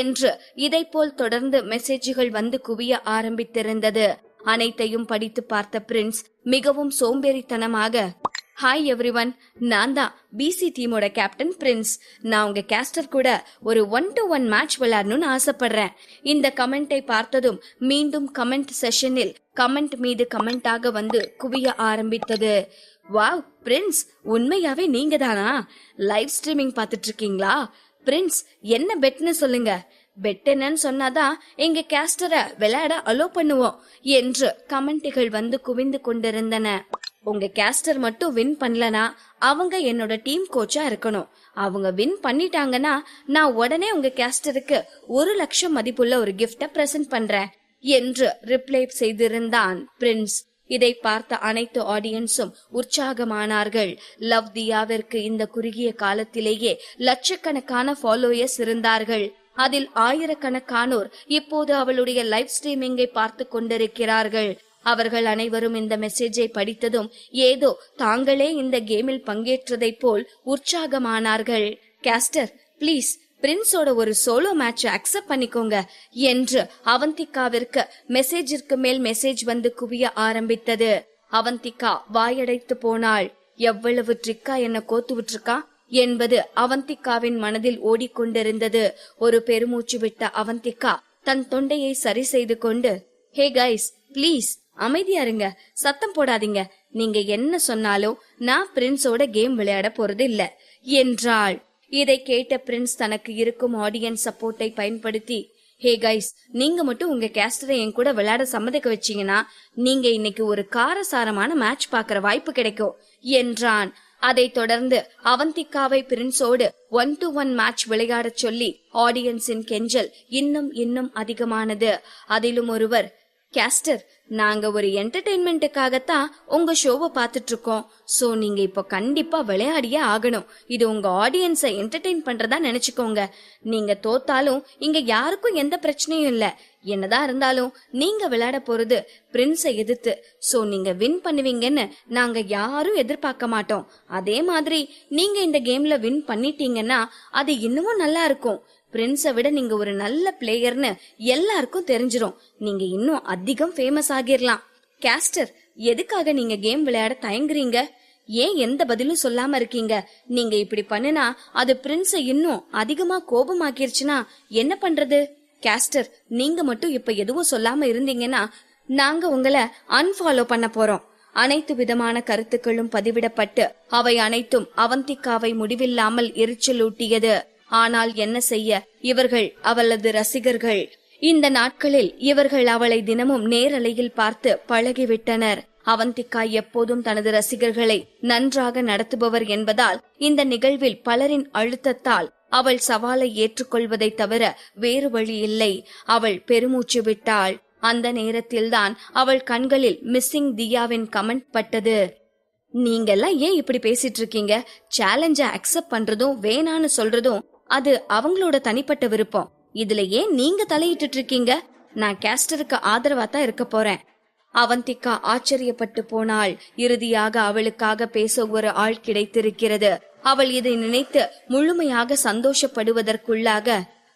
என்று இதை போல் தொடர்ந்து மெசேஜ்கள் வந்து குவிய ஆரம்பித்திருந்தது. அனைத்தையும் படித்து பார்த்த பிரின்ஸ் மிகவும் சோம்பேறித்தனமாக, ஹாய் எவ்ரிவன், நான் தான் பிசி டீமோட கேப்டன் பிரின்ஸ். நான் உங்க கேஸ்டர் கூட ஒரு 1-to-1 மேட்ச் விளையாடணும்னு ஆசைப்படுறேன். இந்த கமெண்டை பார்த்ததும் மீண்டும் கமெண்ட் செஷனில் கமெண்ட் மீது கமெண்டாக வந்து குவிய ஆரம்பித்தது. வாவ் பிரின்ஸ், உண்மையாவே நீங்க தானா? லைவ் ஸ்ட்ரீமிங் பார்த்துட்டு இருக்கீங்களா? பிரின்ஸ் என்ன பெட்னு சொல்லுங்க, பெட் என்னன்னு சொன்னாதான் எங்க கேஸ்டரை விளையாட அலோ பண்ணுவோம் என்று கமெண்ட்டுகள் வந்து குவிந்து கொண்டிருந்தன. உங்க கேஸ்டர் மட்டும் வின் பண்ணலனா அவங்க என்னோட டீம் கோச்சா இருக்கணும். அவங்க வின் பண்ணிட்டாங்கன்னா நான் உடனே உங்க கேஸ்டருக்கு 1,00,000 மதிப்புள்ள ஒரு கிஃப்ட பிரசன்ட் பண்றேன் என்று ரிப்ளை செய்திருந்தான் பிரின்ஸ். இதை பார்த்த அனைத்து ஆடியன்ஸும் உற்சாகமானார்கள். லவ் தியாவிற்கு இந்த குறுகிய காலத்திலேயே லட்சக்கணக்கான ஃபாலோயர்ஸ் இருந்தார்கள். அதில் ஆயிரக்கணக்கானோர் இப்போது அவளுடைய லைவ் ஸ்ட்ரீமிங்கை பார்த்து கொண்டிருக்கிறார்கள். அவர்கள் அனைவரும் இந்த மெசேஜை படித்ததும் ஏதோ தாங்களே இந்த கேமில் பங்கேற்றதை போல் உற்சாகமானார்கள். கேஸ்டர் ப்ளீஸ் பிரின்ஸோட ஒரு சோலோ மேட்ச் அக்செப்ட் பண்ணிக்கோங்க என்று அவந்திகாவிற்கு மெசேஜிற்கு மேல் மெசேஜ் வந்து குவிய ஆரம்பித்தது. அவந்திகா வாயடைத்து போனாள். எவ்வளவு ட்ரிக்கா என்ன கோத்து விட்டுருக்கா என்பது அவந்திகாவின் மனதில் ஓடிக்கொண்டிருந்தது. ஒரு பெருமூச்சு விட்ட அவந்திகா தன் தொண்டையை சரி செய்து கொண்டு, ஹே கைஸ் ப்ளீஸ் அமைதியா இருங்க, சத்தம் போடாதீங்க, நீங்க என்ன சொன்னாலும் நான் பிரின்ஸோட கேம் விளையாட போறது இல்ல என்றாள். இதை கேட்ட பிரின்ஸ் தனக்கு இருக்கும் ஆடியன்ஸ் சப்போர்ட்டை பயன்படுத்தி, ஹே கைஸ், நீங்க மட்டும் உங்க கேஸ்டரை என் கூட விளையாட சம்மதிக்க வச்சீங்கன்னா நீங்க இன்னைக்கு ஒரு காரசாரமான மேட்ச் பாக்குற வாய்ப்பு கிடைக்கும் என்றான். அதை தொடர்ந்து அவந்திகாவை பிரின்ஸோடு 1-to-1 மேட்ச் விளையாட சொல்லி ஆடியன்ஸின் கெஞ்சல் இன்னும் அதிகமானது. அதிலும் ஒருவர், கேஸ்டர், நாங்க ஒரு என்டர்டெயின்மெண்ட்டுக்காகத்தான் உங்க ஷோவை பார்த்துட்டு இருக்கோம். சோ நீங்க இப்போ கண்டிப்பா விளையாடியே ஆகணும். இது உங்க ஆடியன்ஸை என்டர்டெயின் பண்றதா நினைச்சுக்கோங்க. நீங்க தோத்தாலும் இங்க யாருக்கும் எந்த பிரச்சனையும் இல்ல. என்னதான் இருந்தாலும் நீங்க விளையாட போறது பிரின்ஸை எதிர்த்து. சோ நீங்க வின் பண்ணுவீங்கன்னு நாங்க யாரும் எதிர்பார்க்க மாட்டோம். அதே மாதிரி நீங்க இந்த கேம்ல வின் பண்ணிட்டீங்கன்னா அது இன்னமும் நல்லா இருக்கும். பிரின்ஸை விட நீங்க ஒரு நல்ல பிளேயர்னு எல்லாருக்கும் தெரிஞ்சிரும். நீங்க இன்னும் அதிகம் ஃபேமஸ் ஆகிரலாம். கேஸ்டர், எதுக்காக நீங்க கேம் விளையாட தயங்குறீங்க? ஏன் எந்த பதிலும் சொல்லாம இருக்கீங்க? நீங்க இப்படி பண்ணுனா அது பிரின்ஸை இன்னும் அதிகமா கோபமாக்கிருச்சுன்னா என்ன பண்றது? கேஸ்டர், நீங்க மட்டும் இப்ப எதுவும் சொல்லாம இருந்தீங்கன்னா நாங்க உங்களை அன்ஃபாலோ பண்ண போறோம். அனைத்து விதமான கருத்துக்களும் பதிவிடப்பட்டு அவை அனைத்தும் அவந்திகாவை முடிவில்லாமல் எரிச்சலூட்டியது. ஆனால் என்ன செய்ய, இவர்கள் அவளது ரசிகர்கள். இந்த நாட்களில் இவர்கள் அவளை தினமும் நேரலையில் பார்த்து பழகிவிட்டனர். அவந்திகா எப்போதும் தனது ரசிகர்களை நன்றாக நடத்துபவர் என்பதால் இந்த நிகழ்வில் பலரின் அழுத்தத்தால் அவள் சவாலை ஏற்றுக்கொள்வதை தவிர வேறு வழி இல்லை. அவள் பெருமூச்சு விட்டாள். அந்த நேரத்தில்தான் அவள் கண்களில் மிஸ்ஸிங் தியாவின் கமெண்ட் பட்டது. நீங்கெல்லாம் ஏன் இப்படி பேசிட்டு இருக்கீங்க? சேலஞ்ச அக்செப்ட் பண்றதும் வேணான்னு சொல்றதும் அது அவங்களோட தனிப்பட்ட விருப்பம். இதுல ஏன் நீங்க தலையிட்டு இருக்கீங்க? நான் கேஸ்டருக்கு ஆதரவா தான் இருக்க போறேன். அவந்திகா ஆச்சரியப்பட்டு போனாள். இறுதியாக அவளுக்காக பேச ஒரு ஆள் கிடைத்திருக்கிறது. அவள் இதை நினைத்து முழுமையாக சந்தோஷப்படுவதற்குள்ளாக,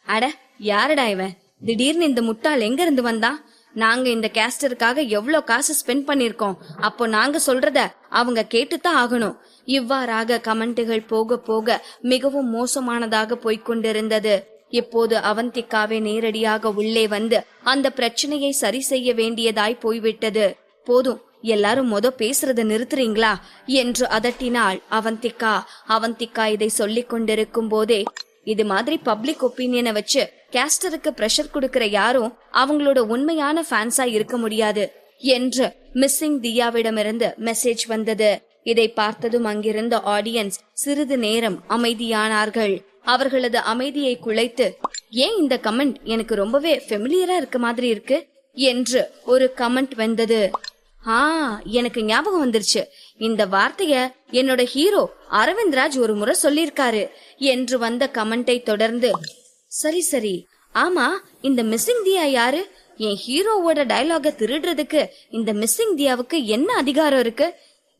அட யாரடா இவன்? திடீர்னு இந்த முட்டாள் எங்க இருந்து வந்தா? நாங்க இந்த கேஸ்டருக்காக எவ்வளவு காசு ஸ்பெண்ட் பண்ணிருக்கோம். அப்போ நாங்க சொல்றத அவங்க கேட்டுத்தான் ஆகணும். இவ்வாறாக கமெண்ட்டுகள் போக போக மிகவும் மோசமானதாக போய்கொண்டிருந்தது. இப்போது அவந்திகாவே நேரடியாக உள்ளே வந்து அந்த பிரச்சனையை சரி செய்ய வேண்டியதாய் போய்விட்டது. போதும், எல்லாரும் பேசுறத நிறுத்துறீங்களா என்று அதட்டினாள் அவந்திகா. அவந்திகா இதை சொல்லிக் கொண்டிருக்கும் போதே, இது மாதிரி பப்ளிக் ஒப்பீனியனை வச்சு கேஸ்டருக்கு பிரஷர் கொடுக்கிற யாரும் அவங்களோட உண்மையான ஃபேன்ஸா இருக்க முடியாது என்று மிஸ்ஸிங் தியாவிடமிருந்து மெசேஜ் வந்தது. இதை பார்த்ததும் அங்கிருந்த ஆடியன்ஸ் சிறிது நேரம் அமைதியானார்கள். அவர்களது அமைதியை குலைத்து, ஏன் இந்த கமெண்ட் எனக்கு ரொம்பவே ஃபெமிலியரா இருக்க மாதிரி இருக்கு என்று ஒரு கமெண்ட் வந்தது. எனக்கு ஞாபகம் வந்துருச்சு. இந்த வார்த்தைய என்னோட ஹீரோ அரவிந்த்ராஜ் ஒரு முறை சொல்லிருக்காரு என்று வந்த கமெண்டை தொடர்ந்து, சரி சரி, ஆமா, இந்த மிஸ்ஸிங் தியா யாரு? என் ஹீரோவோட டயலாக திருடுறதுக்கு இந்த மிஸ்ஸிங் தியாவுக்கு என்ன அதிகாரம் இருக்கு?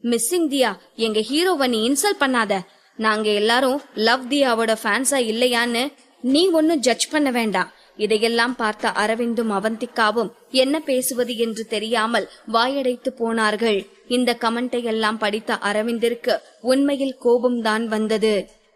மிஸ்ஸிங் தியா, எங்க ஹீரோவை நீ இன்சல்ட் பண்ணாத. நாங்க எல்லாரும் லவ் தியாவோட ஃபேன்ஸா இல்லையான்னு நீ ஒன்னும் ஜட்ஜ் பண்ண வேண்டாம். இதையெல்லாம் பார்த்த அரவிந்தும் அவந்திகாவும் என்ன பேசுவது என்று தெரியாமல் வாயடைத்து போனார்கள். இந்த கமெண்டை எல்லாம் படித்த அரவிந்திற்கு உண்மையில் கோபம்தான் வந்தது.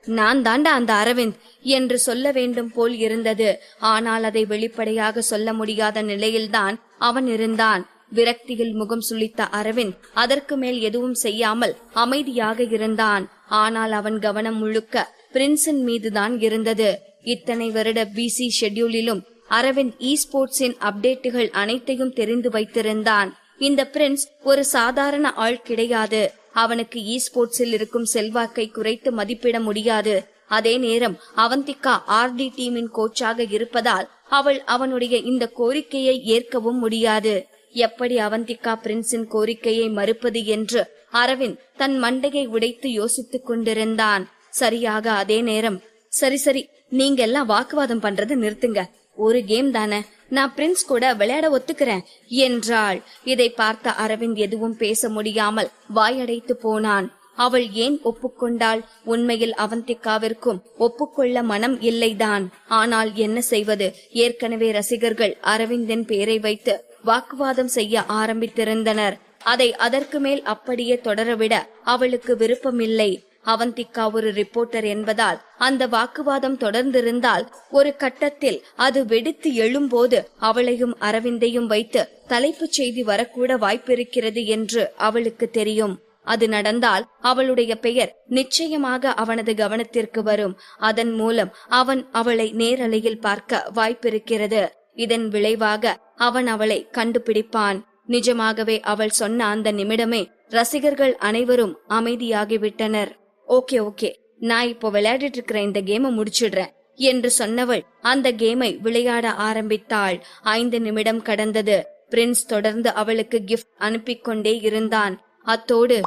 நான் தாண்டா அந்த அரவிந்த் என்று சொல்ல வேண்டும் போல் இருந்தது. ஆனால் அதை வெளிப்படையாக சொல்ல முடியாத நிலையில்தான் அவன் இருந்தான். விரக்தியில் முகம் சுளித்த அரவிந்த் அதற்கு மேல் எதுவும் செய்யாமல் அமைதியாக இருந்தான். ஆனால் அவன் கவனம் முழுக்க பிரின்ஸின் மீதுதான் இருந்தது. இத்தனை வருட பிசி ஷெட்யூலிலும் அரவிந்த் இ ஸ்போர்ட்ஸின் அப்டேட்டுகள் அனைத்தையும் தெரிந்து வைத்திருந்தான். இந்த பிரின்ஸ் ஒரு சாதாரண ஆள் கிடையாது. அவனுக்கு இ ஸ்போர்ட்ஸில் இருக்கும் செல்வாக்கை குறைத்து மதிப்பிட முடியாது. அதே நேரம் அவந்திகா ஆர்டி டீமின் கோச்சாக இருப்பதால் அவள் அவனுடைய இந்த கோரிக்கையை ஏற்கவும் முடியாது. எப்படி அவந்திகா பிரின்ஸின் கோரிக்கையை மறுப்பது என்று அரவிந்த் தன் மண்டையை உடைத்து யோசித்துக் கொண்டிருந்தான். சரியாக அதே நேரம், சரி சரி, நீங்க எல்லாம் வாக்குவாதம் பண்றதை நிறுத்துங்க. ஒரு கேம் தானே, நான் பிரின்ஸ் கூட விளையாட ஒத்துக்கிறேன் என்றாள். இதை பார்த்த அரவிந்த் எதுவும் பேச முடியாமல் வாயடைத்து போனான். அவள் ஏன் ஒப்புக்கொண்டாள்? உண்மையில் அவந்திகாவிற்கும் ஒப்புக்கொள்ள மனம் இல்லைதான். ஆனால் என்ன செய்வது? ஏற்கனவே ரசிகர்கள் அரவிந்தின் பெயரை வைத்து வாக்குவாதம் செய்ய ஆரம்பித்திருந்தனர். அதை அதற்கு மேல் அப்படியே தொடரவிட அவளுக்கு விருப்பமில்லை. அவந்திகா ஒரு ரிப்போர்ட்டர் என்பதால் அந்த வாக்குவாதம் தொடர்ந்திருந்தால் ஒரு கட்டத்தில் அது வெடித்து எழும்போது அவளையும் அரவிந்தையும் வைத்து தலைப்புச் செய்தி வரக்கூட வாய்ப்பிருக்கிறது என்று அவளுக்கு தெரியும். அது நடந்தால் அவளுடைய பெயர் நிச்சயமாக அவனது கவனத்திற்கு வரும். அதன் மூலம் அவன் அவளை நேரலையில் பார்க்க வாய்ப்பிருக்கிறது. இதன் விளைவாக அவன் அவளை கண்டுபிடிப்பான். நிஜமாகவே அவள் சொன்ன அந்த நிமிடமே ரசிகர்கள் அனைவரும் அமைதியாகிவிட்டனர். ஓகே ஓகே, நான் இப்போ விளையாடிட்டு இருக்கிற இந்த கேமை முடிச்சிடுறேன் என்று சொன்னவள் அந்த கேமை விளையாட ஆரம்பித்தாள். 5 நிமிடம் கடந்தது. பிரின்ஸ் தொடர்ந்து அவளுக்கு கிஃப்ட் அனுப்பிக் கொண்டே இருந்தான். அத்தோடு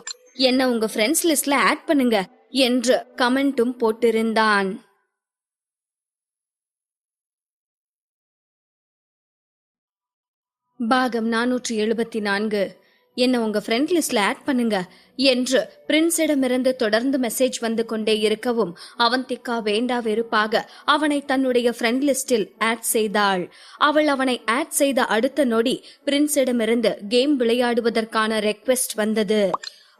என்ன உங்க ஃப்ரெண்ட்ஸ் லிஸ்ட்ல ஆட் பண்ணுங்க என்று கமெண்ட்டும் போட்டிருந்தான். பாகம் 474. என்ன உங்க ஃப்ரெண்ட் லிஸ்ட்ல ஆட் பண்ணுங்க என்று பிரின்ஸிடமிருந்து தொடர்ந்து மெசேஜ் வந்து கொண்டே இருக்கவும் அவந்திகா வேண்டா வெறுப்பாக அவனை தன்னுடைய ஃப்ரெண்ட் லிஸ்டில் ஆட் செய்தாள். அவள் அவனை ஆட் செய்த அடுத்த நொடி பிரின்ஸிடமிருந்து கேம் விளையாடுவதற்கான ரெக்வெஸ்ட் வந்தது.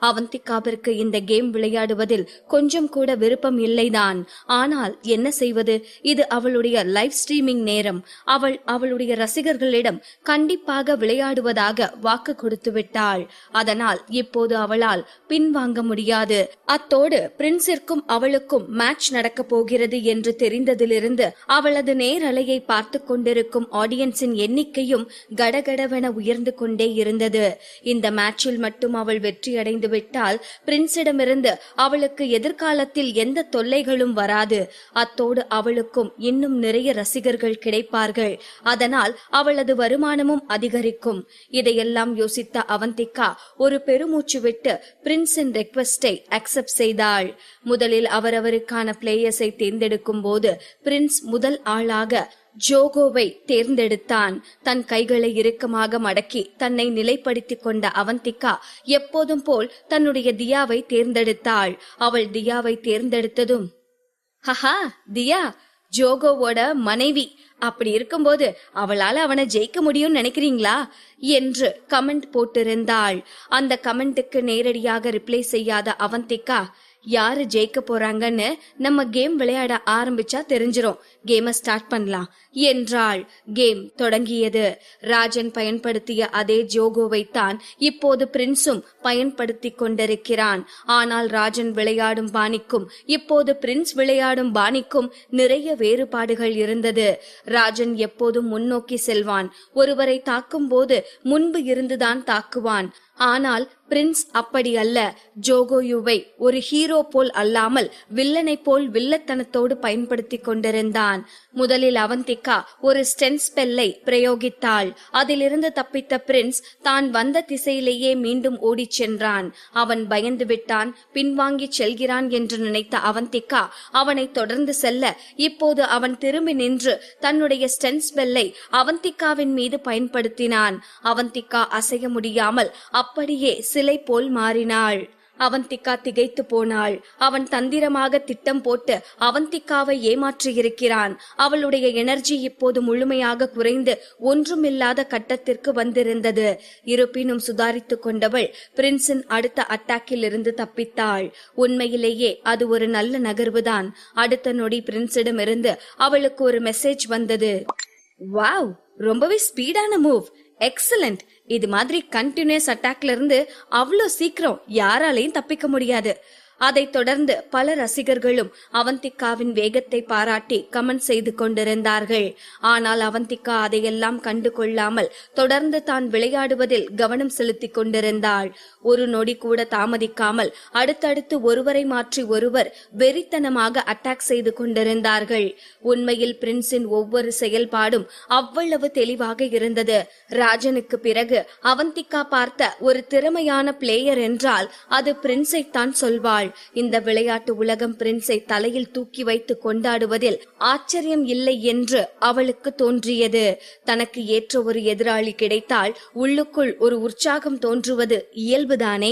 அவந்திகாவிற்கு இந்த கேம் விளையாடுவதில் கொஞ்சம் கூட விருப்பம் இல்லைதான். ஆனால் என்ன செய்வது, இது அவளுடைய லைவ் ஸ்ட்ரீமிங் நேரம். அவள் அவளுடைய ரசிகர்களிடம் கண்டிப்பாக விளையாடுவதாக வாக்கு கொடுத்து விட்டாள். அதனால் இப்போது அவளால் பின்வாங்க முடியாது. அத்தோடு பிரின்ஸிற்கும் அவளுக்கும் மேட்ச் நடக்க போகிறது என்று தெரிந்ததிலிருந்து அவளது நேரலையை பார்த்து கொண்டிருக்கும் ஆடியன்ஸின் எண்ணிக்கையும் கடகடவென உயர்ந்து கொண்டே இருந்தது. இந்த மேட்சில் மட்டும் அவள் வெற்றி அடைந்து விட்டால் பிரின்ஸிடமிருந்து அவளுக்கு எதிர்காலத்தில் எந்த தொல்லைகளும் வராது. அத்தோடு அவளுக்கும் இன்னும் நிறைய ரசிகர்கள் கிடைப்பார்கள். அதனால் அவளது வருமானமும் அதிகரிக்கும். இதையெல்லாம் யோசித்த அவந்திகா ஒரு பெருமூச்சு விட்டு பிரின்ஸின் ரெக்வெஸ்டை அக்செப்ட் செய்தாள். முதலில் அவரவருக்கான பிளேயர்ஸை தேர்ந்தெடுக்கும் போது பிரின்ஸ் முதல் ஆளாக ஜோகோவை தேர்ந்தெடுத்தான். தன் கைகளை இறுக்கமாக மடக்கி தன்னை நிலைப்படுத்திக் கொண்ட அவந்திகா எப்போதும் போல் தன்னுடைய தியாவை தேர்ந்தெடுத்தாள். அவள் தியாவை தேர்ந்தெடுத்ததும், ஹஹா, தியா ஜோகோவோட மனைவி, அப்படி இருக்கும்போது அவளால அவனை ஜெயிக்க முடியும்னு நினைக்கிறீங்களா என்று கமெண்ட் போட்டிருந்தாள். அந்த கமெண்ட்டுக்கு நேரடியாக ரிப்ளை செய்யாத அவந்திகா, யாரு ஜெயிக்க போறாங்கன்னு நம்ம கேம் விளையாட ஆரம்பிச்சா தெரிஞ்சிரும், கேமை ஸ்டார்ட் பண்ணலாம் என்றாள். கேம் தொடங்கியது. ராஜன் பயன்படுத்திய அதே ஜோகோவை தான் இப்போது பிரின்ஸும் பயன்படுத்தி கொண்டிருக்கிறான். ஆனால் ராஜன் விளையாடும் பாணிக்கும் இப்போது பிரின்ஸ் விளையாடும் பாணிக்கும் நிறைய வேறுபாடுகள் இருந்தது. ராஜன் எப்போதும் முன்னோக்கி செல்வான். ஒருவரை தாக்கும் போது முன்பு இருந்துதான் தாக்குவான். ஆனால் பிரின்ஸ் அப்படி அல்ல. ஜோகோயுவை ஒரு ஹீரோ போல் அல்லாமல் வில்லனை போல் வில்லத்தனத்தோடு பயன்படுத்தி கொண்டிருந்தான். முதலில் அவந்திகா ஒரு ஸ்டென் ஸ்பெல்லை பிரயோகித்தாள். அதிலிருந்து தப்பித்த பிரின்ஸ் தான் வந்த திசையிலேயே மீண்டும் ஓடிச் சென்றான். அவன் பயந்து விட்டான், பின்வாங்கி செல்கிறான் என்று நினைத்த அவந்திகா அவனை தொடர்ந்து செல்ல இப்போது அவன் திரும்பி நின்று தன்னுடைய ஸ்டென் ஸ்பெல்லை அவந்திகாவின் மீது பயன்படுத்தினான். அவந்திகா அசைய முடியாமல் அப்படியே சிலை போல் மாறினாள். அவந்திகா திகைத்து போனாள். அவன் தந்திரமாக திட்டம் போட்டு அவந்திகாவை ஏமாற்றியிருக்கிறான். அவளுடைய எனர்ஜி இப்போது முழுமையாக குறைந்து ஒன்றுமில்லாத கட்டத்திற்கு வந்திருந்தது. இருப்பினும் சுதாரித்துக் கொண்டவள் பிரின்ஸின் அடுத்த அட்டாக்கில் இருந்து தப்பித்தாள். உண்மையிலேயே அது ஒரு நல்ல நகர்வுதான். அடுத்த நொடி பிரின்ஸிடம் இருந்து அவளுக்கு ஒரு மெசேஜ் வந்தது. வாவ், ரொம்பவே ஸ்பீடான மூவ், எக்ஸலண்ட். இது மாதிரி கண்டினியூஸ் அட்டாக்ல இருந்து அவ்வளோ சீக்கிரம் யாராலையும் தப்பிக்க முடியாது. அதைத் தொடர்ந்து பல ரசிகர்களும் அவந்திகாவின் வேகத்தை பாராட்டி கமெண்ட் செய்து கொண்டிருந்தார்கள். ஆனால் அவந்திகா அதையெல்லாம் கண்டு கொள்ளாமல் தொடர்ந்து தான் விளையாடுவதில் கவனம் செலுத்திக் கொண்டிருந்தாள். ஒரு நொடி கூட தாமதிக்காமல் அடுத்தடுத்து ஒருவரை மாற்றி ஒருவர் வெறித்தனமாக அட்டாக் செய்து கொண்டிருந்தார்கள். உண்மையில் பிரின்ஸின் ஒவ்வொரு செயல்பாடும் அவ்வளவு தெளிவாக இருந்தது. ராஜனுக்கு பிறகு அவந்திகா பார்த்த ஒரு திறமையான பிளேயர் என்றால் அது பிரின்ஸை தான் சொல்வாள். இந்த விளையாட்டு உலகம் பிரின்ஸை தலையில் தூக்கி வைத்து கொண்டாடுவதில் ஆச்சரியம் இல்லை என்று அவளுக்கு தோன்றியது. தனக்கு ஏற்ற ஒரு எதிராளி கிடைத்தால் உள்ளுக்குள் ஒரு உற்சாகம் தோன்றுவது இயல்புதானே.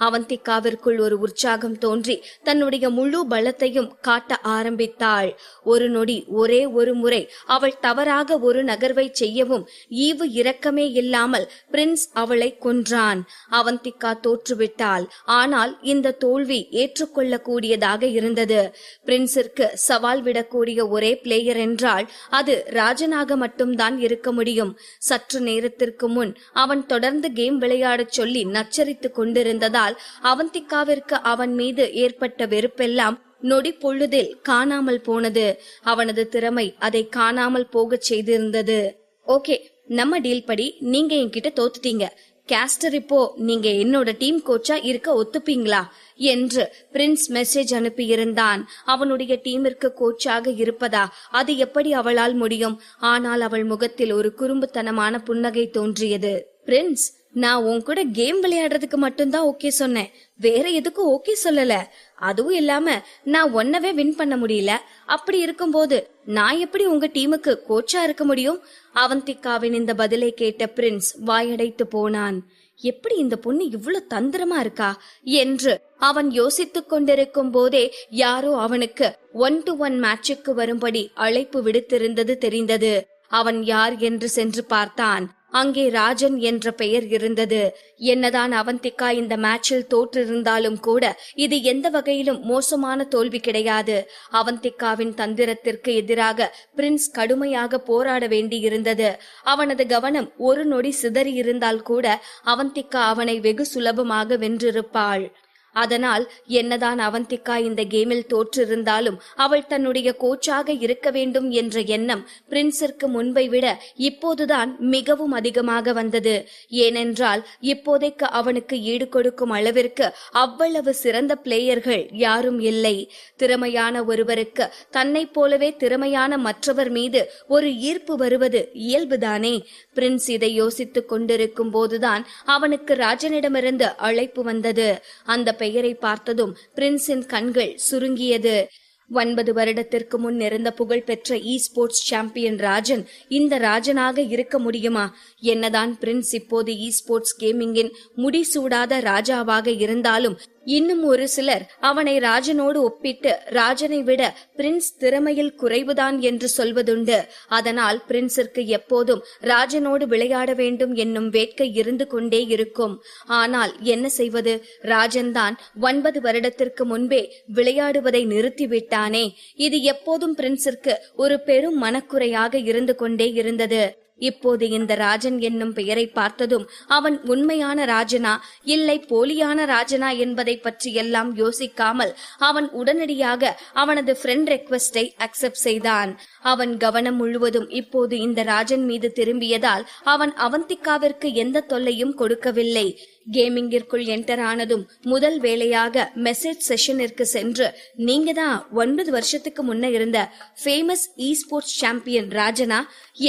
அவந்திகாவிற்குள் ஒரு உற்சாகம் தோன்றி தன்னுடைய முழு பலத்தையும் காட்ட ஆரம்பித்தாள். ஒரு நொடி, ஒரே ஒரு முறை அவள் தவறாக ஒரு நகர்வை செய்யவும் ஈவு இரக்கமே இல்லாமல் பிரின்ஸ் அவளை கொன்றான். அவந்திகா தோற்றுவிட்டாள். ஆனால் இந்த தோல்வி ஏற்றுக்கொள்ளக்கூடியதாக இருந்தது. பிரின்ஸிற்கு சவால் விடக்கூடிய ஒரே பிளேயர் என்றால் அது ராஜனாக மட்டும்தான் இருக்க முடியும். சற்று நேரத்திற்கு முன் அவன் தொடர்ந்து கேம் விளையாடச் சொல்லி நச்சரித்துக் கொண்டிருந்ததால் அவந்திகாவிற்கு அவன் மீது ஏற்பட்ட வெறுப்பெல்லாம் நொடி பொழுதில் காணாமல் போனது. அவனது திறமை அதை காணாமல் போகச் செய்திருந்தது. ஓகே, நம்ம டீல் படி நீங்க என்கிட்ட தோத்துட்டீங்க. கேஸ்டர், இப்போ நீங்க என்னோட டீம் கோச்சா இருக்க ஒத்துப்பீங்களா என்று பிரின்ஸ் மெசேஜ் அனுப்பியிருந்தான். அவனுடைய டீமிற்கு கோச்சாக இருப்பதா? அது எப்படி அவளால் முடியும்? ஆனால் அவள் முகத்தில் ஒரு குறும்புத்தனமான புன்னகை தோன்றியது. பிரின்ஸ், நான் உன் கூட கேம் விளையாடுறதுக்கு மட்டும்தான் ஓகே சொன்னேன், வேற எதுக்கும் ஓகே சொல்லல. அதுவும் இல்லாம நான் ஒன்னவே வின் பண்ண முடியல. அப்படி இருக்கும்போது நான் எப்படி உங்க டீமுக்கு கோச்சா இருக்க முடியும்? அவந்திகாவின் இந்த பதிலை கேட்ட பிரின்ஸ் வாயடைத்து போனான். எப்படி இந்த பொண்ணு இவ்வளவு தந்திரமா இருக்கா என்று அவன் யோசித்துக் கொண்டிருக்கும் போதே யாரோ அவனுக்கு 1-to-1 மேட்சுக்கு வரும்படி அழைப்பு விடுத்திருந்தது தெரிந்தது. அவன் யார் என்று சென்று பார்த்தான். அங்கே ராஜன் என்ற பெயர் இருந்தது. என்னதான் அவந்திகா இந்த மேட்சில் தோற்றிருந்தாலும் கூட இது எந்த வகையிலும் மோசமான தோல்வி கிடையாது. அவந்திகாவின் தந்திரத்திற்கு எதிராக பிரின்ஸ் கடுமையாக போராட வேண்டியிருந்தது. அவனது கவனம் ஒரு நொடி சிதறி இருந்தால் கூட அவந்திகா அவனை வெகு சுலபமாக வென்றிருப்பாள். அதனால் என்னதான் அவந்திகா இந்த கேமில் தோற்றிருந்தாலும் அவள் தன்னுடைய கோச்சாக இருக்க வேண்டும் என்ற எண்ணம் பிரின்ஸிற்கு முன்பை விட இப்போதுதான் மிகவும் அதிகமாக வந்தது. ஏனென்றால் இப்போதைக்கு அவனுக்கு ஈடு கொடுக்கும் அளவிற்கு அவ்வளவு சிறந்த பிளேயர்கள் யாரும் இல்லை. திறமையான ஒருவருக்கு தன்னை போலவே திறமையான மற்றவர் மீது ஒரு ஈர்ப்பு வருவது இயல்புதானே. பிரின்ஸ் இதை யோசித்துக் கொண்டிருக்கும் போதுதான் அவனுக்கு ராஜனிடமிருந்து அழைப்பு வந்தது. அந்த பெயரை பார்த்ததும் பிரின்ஸின் கண்கள் சுருங்கியது. 9 வருடத்திற்கு முன் இருந்த புகழ்பெற்ற ஸ்போர்ட்ஸ் சாம்பியன் ராஜன் இந்த ராஜனாக இருக்க முடியுமா? என்னதான் பிரின்ஸ் இப்போது ஸ்போர்ட்ஸ் கேமிங்கின் முடிசூடாத ராஜாவாக இருந்தாலும் இன்னும் ஒரு சிலர் அவனை ராஜனோடு ஒப்பிட்டு ராஜனை விட பிரின்ஸ் திறமையில் குறைவுதான் என்று சொல்வதுண்டு. அதனால் பிரின்ஸிற்கு எப்போதும் ராஜனோடு விளையாட வேண்டும் என்னும் வேட்கை இருந்து கொண்டே இருக்கும். ஆனால் என்ன செய்வது? ராஜன்தான் 9 வருடத்திற்கு முன்பே விளையாடுவதை நிறுத்திவிட்டானே. இது எப்போதும் பிரின்ஸிற்கு ஒரு பெரும் மனக்குறையாக இருந்து கொண்டே இருந்தது. இப்போது இந்த ராஜன் என்னும் பெயரை பார்த்ததும் அவன் உண்மையான ராஜனா இல்லை போலியான ராஜனா என்பதை பற்றி எல்லாம் யோசிக்காமல் அவன் உடனடியாக அவனது ஃப்ரெண்ட் ரெக்வெஸ்டை அக்செப்ட் செய்தான். அவன் கவனம் முழுவதும் இப்போது இந்த ராஜன் மீது திரும்பியதால் அவன் அவந்திகாவிற்கு எந்த தொல்லையும் கொடுக்கவில்லை. கேமிங்கிற்குள் என்டர் ஆனதும் முதல் வேளையாக மெசேஜ் செஷனிற்கு சென்று, நீங்க தான் 9 வருஷத்துக்கு முன்ன இருந்த ஃபேமஸ் ஸ்போர்ட்ஸ் சாம்பியன் ராஜனா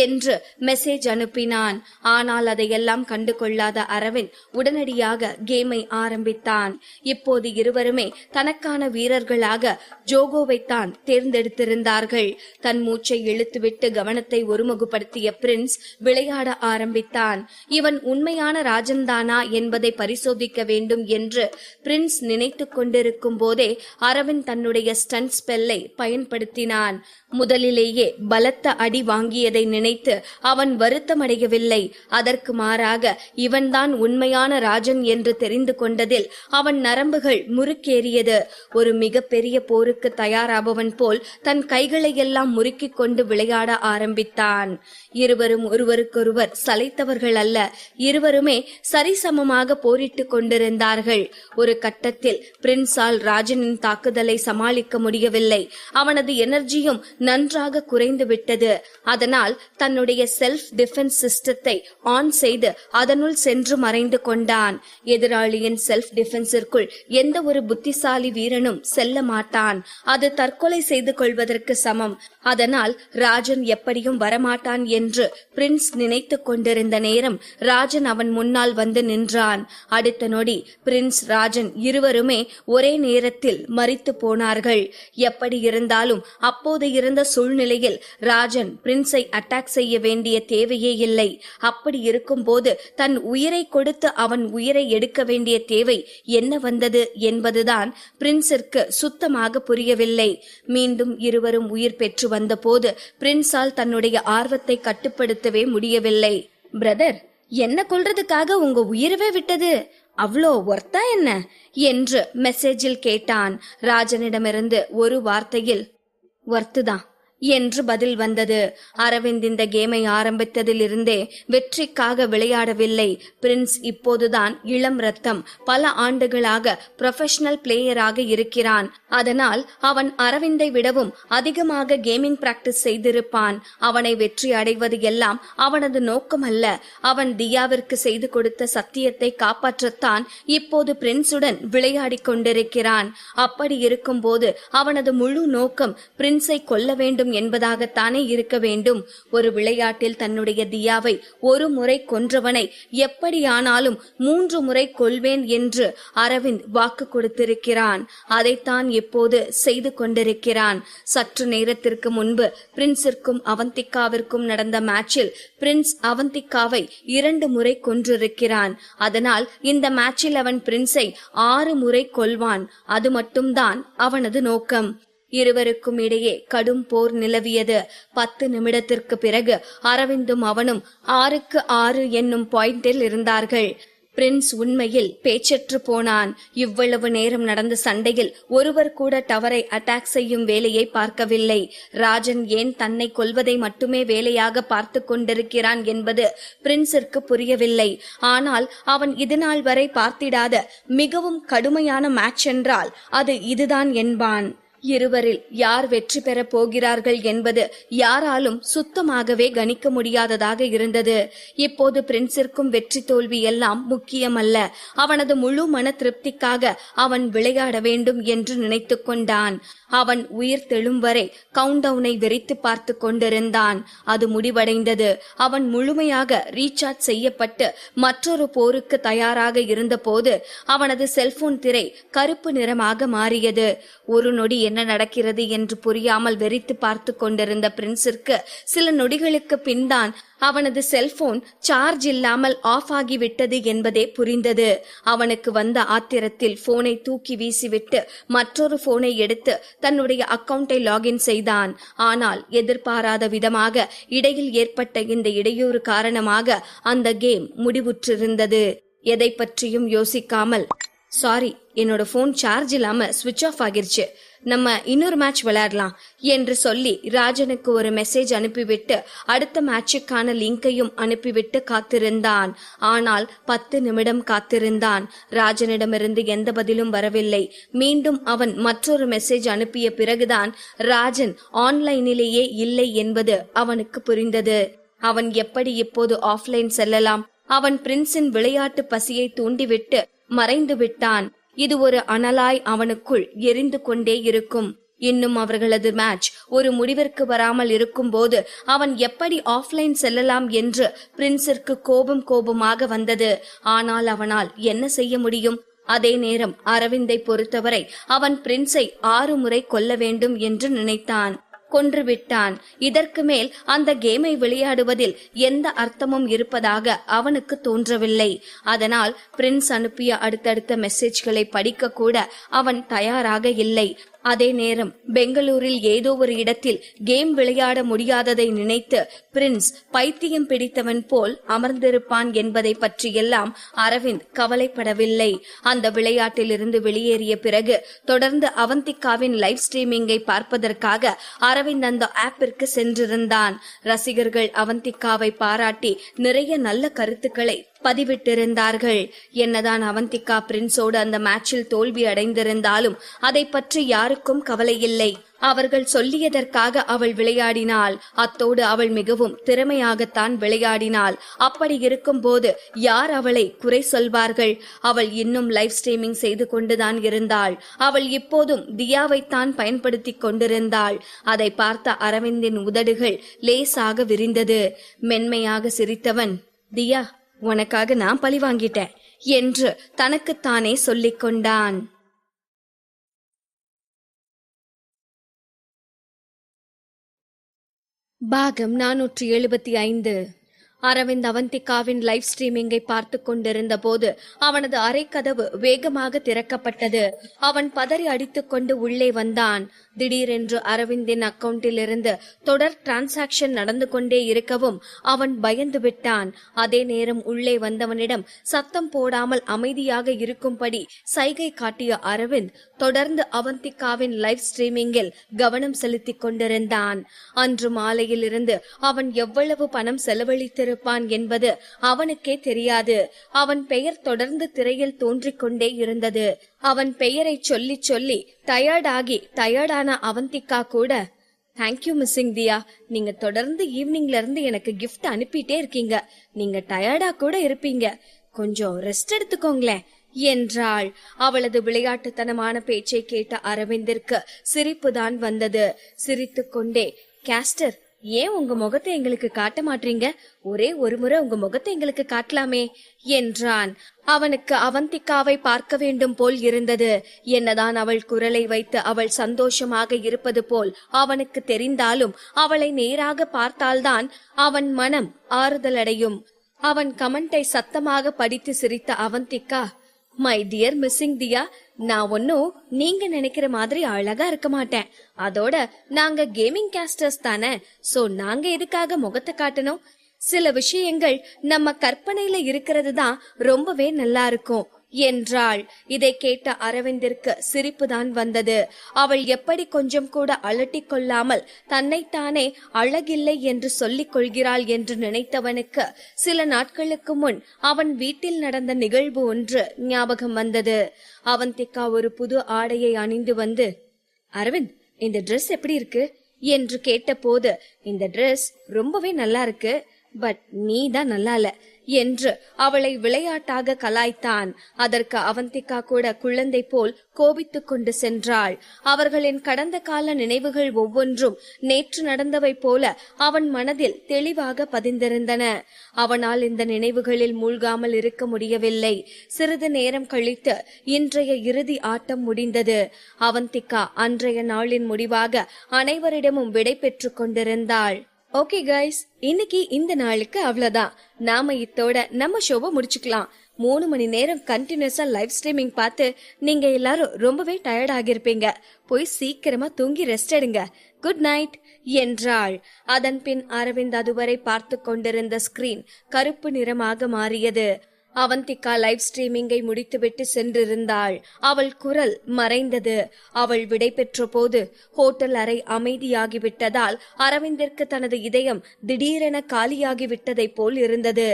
என்று மெசேஜ் அனுப்பினான். ஆனால் அதையெல்லாம் கண்டு கொள்ளாத அரவிந்த் உடனடியாக கேமை ஆரம்பித்தான். இப்போது இருவருமே தனக்கான வீரர்களாக ஜோகோவைத்தான் தேர்ந்தெடுத்திருந்தார்கள். தன் மூச்சை இழுத்துவிட்டு கவனத்தை ஒருமுகப்படுத்திய பிரின்ஸ் விளையாட ஆரம்பித்தான். இவன் உண்மையான ராஜன்தானா என்பதை பரிசோதிக்க வேண்டும் என்று பிரின்ஸ் நினைத்து கொண்டிருக்கும் போதே அரவிந்த் தன்னுடைய ஸ்டன்ட் ஸ்பெல்லை பயன்படுத்தினான். முதலிலேயே பலத்த அடி வாங்கியதை நினைத்து அவன் வருத்தமடையவில்லை. அதற்கு மாறாக இவன்தான் உண்மையான ராஜன் என்று தெரிந்து கொண்டதில் அவன் நரம்புகள் முறுக்கேறியது. ஒரு மிகப்பெரிய போருக்கு தயாராபவன் போல் தன் கைகளை எல்லாம் முறுக்கிக் கொண்டு விளையாட ஆரம்பித்தான். இருவரும் ஒருவருக்கொருவர் சளைத்தவர்கள் அல்ல. இருவருமே சரிசமமாக போரிட்டுக் கொண்டிருந்தார்கள். ஒரு கட்டத்தில் பிரின்ஸால் ராஜனின் தாக்குதலை சமாளிக்க முடியவில்லை. அவனது எனர்ஜியும் நன்றாக குறைந்து விட்டது. அதனால் தன்னுடைய செல்ஃப் டிஃபென்ஸ் சிஸ்டத்தை ஆன் செய்து அதனுள் சென்று மறைந்து கொண்டான். எதிராளியின் செல்ஃப் டிஃபென்ஸிற்குள் எந்த ஒரு புத்திசாலி வீரனும் செல்ல மாட்டான். அது தற்கொலை செய்து கொள்வதற்கு சமம். அதனால் ராஜன் எப்படியும் வரமாட்டான் என்று பிரின்ஸ் நினைத்து கொண்டிருந்த நேரம் ராஜன் அவன் முன்னால் வந்து நின்றான். அடுத்த நொடி பிரின்ஸ் ராஜன் இருவருமே ஒரே நேரத்தில் மரித்து போனார்கள். எப்படி இருந்தாலும் அப்போது இருந்த சூழ்நிலையில் ராஜன் பிரின்ஸை அட்டாக் செய்ய வேண்டிய தேவையே இல்லை. அப்படி இருக்கும் போது தன் உயிரை கொடுத்து அவன் உயிரை எடுக்க வேண்டிய தேவை என்ன வந்தது என்பதுதான் பிரின்ஸிற்கு சுத்தமாக புரியவில்லை. மீண்டும் இருவரும் உயிர் பெற்று வந்த போது பிரின்ஸால் தன்னுடைய ஆர்வத்தை கட்டுப்படுத்தவே முடியவில்லை. பிரதர், என்ன கொல்றதுக்காக உங்க உயிரவே விட்டது அவ்வளோ ஒர்த்தா என்ன என்று மெசேஜில் கேட்டான். ராஜனிடமிருந்து ஒரு வார்த்தையில் ஒர்த்துதான் என்று பதில் வந்தது. அரவிந்த் இந்த கேமை ஆரம்பித்ததில் இருந்தே வெற்றிக்காக விளையாடவில்லை. பிரின்ஸ் இப்போதுதான் இளம் ரத்தம். பல ஆண்டுகளாக ப்ரொஃபஷனல் பிளேயராக இருக்கிறான். அதனால் அவன் அரவிந்தை விடவும் அதிகமாக கேமிங் பிராக்டிஸ் செய்திருப்பான். அவனை வெற்றி அடைவது எல்லாம் அவனது நோக்கம் அல்ல. அவன் தியாவிற்கு செய்து கொடுத்த சத்தியத்தை காப்பாற்றத்தான் இப்போது பிரின்ஸுடன் விளையாடி கொண்டிருக்கிறான். அப்படி இருக்கும் போது அவனது முழு நோக்கம் பிரின்ஸை கொல்ல வேண்டும் என்பதாகத்தானே இருக்க வேண்டும். ஒரு விளையாட்டில் தன்னுடைய தியாவை ஒரு முறை கொன்றவனை எப்படியானாலும் 3 முறை கொல்வேன் என்று அரவிந்த் வாக்கு கொடுத்திருக்கிறான். அதைத்தான் இப்போது செய்து கொண்டிருக்கிறான். சற்று நேரத்திற்கு முன்பு பிரின்ஸிற்கும் அவந்திகாவிற்கும் நடந்த மேட்சில் பிரின்ஸ் அவந்திகாவை 2 முறை கொன்றிருக்கிறான். அதனால் இந்த மேட்சில் அவன் பிரின்ஸை 6 முறை கொல்வான். அது மட்டும்தான் அவனது நோக்கம். இருவருக்கும் இடையே கடும் போர் நிலவியது. 10 நிமிடத்திற்கு பிறகு அரவிந்தும் அவனும் 6க்கு 6 என்னும் பாயிண்டில் இருந்தார்கள். பிரின்ஸ் உண்மையில் பேச்சற்று போனான். இவ்வளவு நேரம் நடந்த சண்டையில் ஒருவர் கூட டவரை அட்டாக் செய்யும் வேலையை பார்க்கவில்லை. ராஜன் ஏன் தன்னை கொல்வதை மட்டுமே வேலையாக பார்த்து கொண்டிருக்கிறான் என்பது பிரின்ஸிற்கு புரியவில்லை. ஆனால் அவன் இதுநாள் வரை பார்த்திடாத மிகவும் கடுமையான மேட்ச் என்றால் அது இதுதான் என்பான். இருவரில் யார் வெற்றி பெறப் போகிறார்கள் என்பது யாராலும் சுத்தமாகவே கணிக்க முடியாததாக இருந்தது. இப்போது பிரின்ஸிற்கும் வெற்றி தோல்வி எல்லாம் முக்கியமல்ல. அவனது முழு மன திருப்திக்காக அவன் விளையாட வேண்டும் என்று நினைத்து கொண்டான். அவன் உயிர் தெழும் வரை கவுண்டவுனை வெறித்து பார்த்து கொண்டிருந்தான். அது முடிவடைந்தது. அவன் முழுமையாக ரீசார்ஜ் செய்யப்பட்டு மற்றொரு போருக்கு தயாராக இருந்த போது அவனது செல்போன் திரை கருப்பு நிறமாக மாறியது. ஒரு நொடி என்ன நடக்கிறது என்று புரியாமல் வெறித்து பார்த்து கொண்டிருந்த பிரின்ஸிற்கு சில நொடிகளுக்கு பின்தான் அவனது செல்போன் சார்ஜ் இல்லாமல் ஆஃப் ஆகிவிட்டது என்பதே புரிந்தது. அவனுக்கு வந்த ஆத்திரத்தில் போனை தூக்கி வீசிவிட்டு மற்றொரு போனை எடுத்து தன்னுடைய அக்கவுண்டை லாகின் செய்தான். ஆனால் எதிர்பாராத விதமாக இடையில் ஏற்பட்ட இந்த இடையூறு காரணமாக அந்த கேம் முடிவுற்றிருந்தது. எதை பற்றியும் யோசிக்காமல், சாரி, என்னோட போன் சார்ஜ் இல்லாம ஸ்விட்ச் ஆஃப் ஆகிருச்சு, நம்ம இன்னொரு மேட்ச் விளையாடலாம் என்று சொல்லி ராஜனுக்கு ஒரு மெசேஜ் அனுப்பிவிட்டு அடுத்த மேட்சுக்கான லிங்கையும் அனுப்பிவிட்டு காத்திருந்தான். ஆனால் 10 நிமிடம் காத்திருந்தான். ராஜனிடமிருந்து எந்த பதிலும் வரவில்லை. மீண்டும் அவன் மற்றொரு மெசேஜ் அனுப்பிய பிறகுதான் ராஜன் ஆன்லைனிலேயே இல்லை என்பது அவனுக்கு புரிந்தது. அவன் எப்படி இப்போது ஆஃப்லைன் செல்லலாம்? அவன் பிரின்ஸின் விளையாட்டு பசியை தூண்டிவிட்டு மறைந்து விட்டான். இது ஒரு அனலாய் அவனுக்குள் எரிந்து கொண்டே இருக்கும். இன்னும் அவர்களது மேட்ச் ஒரு முடிவிற்கு வராமல் இருக்கும் போது அவன் எப்படி ஆஃப்லைன் செல்லலாம் என்று பிரின்ஸிற்கு கோபமாக வந்தது. ஆனால் அவனால் என்ன செய்ய முடியும்? அதே நேரம் அரவிந்தை பொறுத்தவரை அவன் பிரின்ஸை 6 முறை கொல்ல வேண்டும் என்று நினைத்தான். கொன்றுவிட்டான். இதற்கு மேல் அந்த கேமை விளையாடுவதில் எந்த அர்த்தமும் இருப்பதாக அவனுக்கு தோன்றவில்லை. அதனால் பிரின்ஸ் அனுப்பிய அடுத்தடுத்த மெசேஜ்களை படிக்க கூட அவன் தயாராக இல்லை. அதே நேரம் பெங்களூரில் ஏதோ ஒரு இடத்தில் கேம் விளையாட முடியாததை நினைத்து பிரின்ஸ் பைத்தியம் பிடித்தவன் போல் அமர்ந்திருப்பான் என்பதை பற்றியெல்லாம் அரவிந்த் கவலைப்படவில்லை. அந்த விளையாட்டிலிருந்து வெளியேறிய பிறகு தொடர்ந்து அவந்திகாவின் லைவ் ஸ்ட்ரீமிங்கை பார்ப்பதற்காக அரவிந்த் அந்த ஆப்பிற்கு சென்றிருந்தான். ரசிகர்கள் அவந்திகாவை பாராட்டி நிறைய நல்ல கருத்துக்களை பதிவிட்டிருந்தார்கள். என்னதான் அவந்திகா பிரின்ஸோடு அந்த மேட்சில் தோல்வி அடைந்திருந்தாலும் அதை பற்றி யாருக்கும் கவலை இல்லை. அவர்கள் சொல்லியதற்காக அவள் விளையாடினாள். அத்தோடு அவள் மிகவும் திறமையாகத்தான் விளையாடினாள். அப்படி இருக்கும் போது யார் அவளை குறை சொல்வார்கள்? அவள் இன்னும் லைவ் ஸ்ட்ரீமிங் செய்து கொண்டுதான் இருந்தாள். அவள் இப்போதும் தியாவைத்தான் பயன்படுத்தி கொண்டிருந்தாள். அதை பார்த்த அரவிந்தின் உதடுகள் லேசாக விரிந்தது. மென்மையாக சிரித்தவன், தியா, உனக்காக நான் பழி வாங்கிட்டேன் என்று தனக்குத்தானே சொல்லிக் கொண்டான். பாகம் 475. அரவிந்த் அவந்திகாவின் லைவ் ஸ்ட்ரீமிங்கை பார்த்து கொண்டிருந்த போது அவனது அறைக்கதவு வேகமாக திறக்கப்பட்டது. அவன் பதறி அடித்துக் கொண்டு உள்ளே வந்தான். திடீரென்று அரவிந்தின் அக்கவுண்டில் இருந்து தொடர் டிரான்சாக்சன் நடந்து கொண்டே இருக்கவும் அவன் பயந்து விட்டான். அதே நேரம் உள்ளே வந்தவனிடம் சத்தம் போடாமல் அமைதியாக இருக்கும்படி சைகை காட்டிய அரவிந்த் தொடர்ந்து அவந்திகாவின் லைவ் ஸ்ட்ரீமிங்கில் கவனம் செலுத்திக் கொண்டிருந்தான். அன்று மாலையில் இருந்து அவன் எவ்வளவு பணம் செலவழித்திருப்பான் என்பது அவனுக்கே தெரியாது. அவன் பெயர் தொடர்ந்து திரையில் தோன்றிக் கொண்டே இருந்தது. அவன் பெயரை சொல்லி சொல்லி டயர்டான அவந்திகா கூட, தேங்க்யூ மிஸ்ஸிங் தியா, நீங்க தொடர்ந்து ஈவினிங்ல இருந்து எனக்கு கிஃப்ட் அனுப்பிட்டே இருக்கீங்க, நீங்க டயர்டா கூட இருப்பீங்க, கொஞ்சம் ரெஸ்ட் எடுத்துக்கோங்களேன் என்றாள். அவளது விளையாட்டுத்தனமான பேச்சை கேட்ட அரவிந்திற்கு சிரிப்புதான் வந்தது. சிரித்துக் கொண்டே, கேஸ்டர், ஏன் உங்க முகத்தை எங்களுக்கு காட்ட மாட்டீங்க? ஒரே ஒரு முறை உங்க முகத்தை எங்களுக்கு காட்டலாமே என்றான். அவனுக்கு அவந்திகாவை பார்க்க வேண்டும் போல் இருந்தது. என்னதான் அவள் குரலை வைத்து அவள் சந்தோஷமாக இருப்பது போல் அவனுக்கு தெரிந்தாலும் அவளை நேராக பார்த்தால்தான் அவன் மனம் ஆறுதலடையும். அவன் கமெண்டை சத்தமாக படித்து சிரித்த அவந்திகா, மை டியர் மிஸ்ஸிங் தியா, நான் ஒன்னும் நீங்க நினைக்கிற மாதிரி அழகா இருக்க மாட்டேன். அதோட நாங்க கேமிங் கேஸ்டர்ஸ் தானே, சோ நாங்க எதுக்காக முகத்தை காட்டணும்? சில விஷயங்கள் நம்ம கற்பனையில இருக்கிறது தான் ரொம்பவே நல்லா இருக்கும் என்றாள். இதை கேட்ட அரவிந்திற்கு சிரிப்புதான் வந்தது. அவள் எப்படி கொஞ்சம் கூட அலட்டிக் கொள்ளாமல் தன்னைத்தானே அழகில்லை என்று சொல்லிக் கொள்கிறாள் என்று நினைத்தவனுக்கு சில நாட்களுக்கு முன் அவன் வீட்டில் நடந்த நிகழ்வு ஒன்று ஞாபகம் வந்தது. அவந்திகா ஒரு புது ஆடையை அணிந்து வந்து, அரவிந்த், இந்த ட்ரெஸ் எப்படி இருக்கு என்று கேட்டபோது, இந்த ட்ரெஸ் ரொம்பவே நல்லா இருக்கு, பட் நீ தான் நல்லா இல்ல என்று அவளை விளையாட்டாக கலாய்த்தான். அதற்கு அவந்திகா கூட குழந்தை போல் கோபித்துக் கொண்டு சென்றாள். அவர்களின் கடந்த கால நினைவுகள் ஒவ்வொன்றும் நேற்று நடந்தவை போல அவன் மனதில் தெளிவாக பதிந்திருந்தன. அவனால் இந்த நினைவுகளில் மூழ்காமல் இருக்க முடியவில்லை. சிறிது நேரம் கழித்து இன்றைய இறுதி ஆட்டம் முடிந்தது. அவந்திகா அன்றைய நாளின் முடிவாக அனைவரிடமும் விடை பெற்றுக் கொண்டிருந்தாள். ஓகே கைஸ், இன்னைக்கு இந்த நாளுக்கு அவ்வளவுதான். நாம இத்தோட நம்ம ஷோவை முடிச்சுக்கலாம். 3 மணி நேரம் கண்டினியூஸா லைவ் ஸ்ட்ரீமிங் பார்த்து நீங்க எல்லாரும் ரொம்பவே டயர்ட் ஆகிருப்பீங்க. போய் சீக்கிரமா தூங்கி ரெஸ்ட் எடுங்க. குட் நைட் என்றாள். அதன் பின் அரவிந்த் அதுவரை பார்த்து கொண்டிருந்த ஸ்கிரீன் கருப்பு நிறமாக மாறியது. அவந்திகா லைவ் ஸ்ட்ரீமிங்கை முடித்துவிட்டு சென்றிருந்தாள். அவள் குரல் மறைந்தது. அவள் விடை பெற்ற போது ஹோட்டல் அறை அமைதியாகிவிட்டதால் அரவிந்திற்கு தனது இதயம் திடீரென காலியாகிவிட்டதை போல் இருந்தது.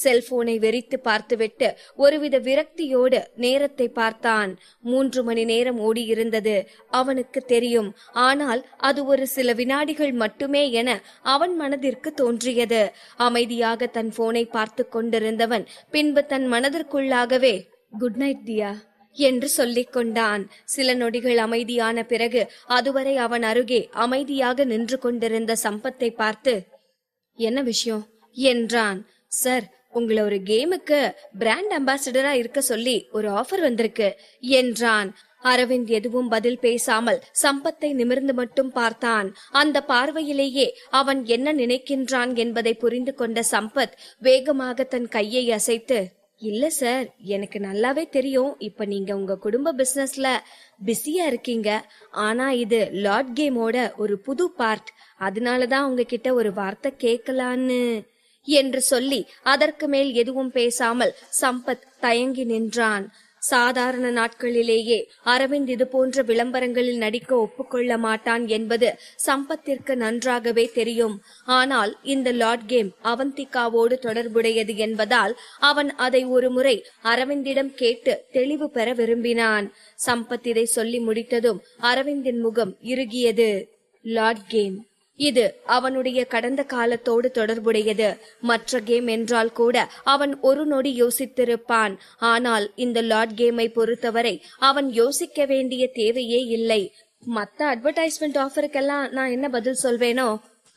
செல்போனை வெறித்து பார்த்துவிட்டு ஒருவித விரக்தியோடு நேரத்தை பார்த்தான். 3 மணி நேரம் ஓடியிருந்தது. அவனுக்கு தெரியும், ஆனால் அது ஒரு சில வினாடிகள் மட்டுமே என அவன் மனதிற்கு தோன்றியது. அமைதியாக தன் போனை பார்த்து கொண்டிருந்தவன் பின்பு தன் மனதிற்குள்ளாகவே குட் நைட் தியா என்று சொல்லிக் கொண்டான். சில நொடிகள் அமைதியான பிறகு அதுவரை அவன் அருகே அமைதியாக நின்று கொண்டிருந்த சம்பத்தை பார்த்து, என்ன விஷயம் என்றான். சார், உங்களை ஒரு கேமுக்கு பிராண்ட் அம்பாசிடரா இருக்க சொல்லி ஒரு ஆஃபர் வந்திருக்கு என்றான். அரவிந்த் எதுவும் பதில் பேசாமல் சம்பத்தை நிமிர்ந்து மட்டும் பார்த்தான். அந்த பார்வையிலேயே அவன் என்ன நினைக்கின்றான் என்பதை புரிந்து கொண்ட சம்பத் வேகமாக தன் கையை அசைத்து, இல்ல சார், எனக்கு நல்லாவே தெரியும் இப்ப நீங்க உங்க குடும்ப பிசினஸ்ல பிஸியா இருக்கீங்க. ஆனா இது லாட் கேமோட ஒரு புது பார்ட், அதனாலதான் உங்ககிட்ட ஒரு வார்த்தை கேட்கலான்னு என்று சொல்லி அதற்கு மேல் எதுவும் பேசாமல் சம்பத் தயங்கி நின்றான். சாதாரண நாட்களிலேயே அரவிந்த் இது போன்ற விளம்பரங்களில் நடிக்க ஒப்புக்கொள்ள மாட்டான் என்பது சம்பத்திற்கு நன்றாகவே தெரியும். ஆனால் இந்த லாட் கேம் அவந்திகாவோடு தொடர்புடையது என்பதால் அவன் அதை ஒரு முறை அரவிந்திடம் கேட்டு தெளிவு பெற விரும்பினான். சம்பத் இதை சொல்லி முடித்ததும் அரவிந்தின் முகம் இறுகியது. லாட் கேம், இது அவனுடைய கடந்த காலத்தோடு தொடர்புடையது. மற்ற கேம் என்றால் கூட அவன் ஒரு நொடி யோசித்திருப்பான். ஆனால் இந்த லாட் கேமை பொறுத்தவரை அவன் யோசிக்க வேண்டிய தேவையே இல்லை. மத்த அட்வர்டைஸ்மெண்ட் ஆஃபருக்கெல்லாம் நான் என்ன பதில் சொல்வேனோ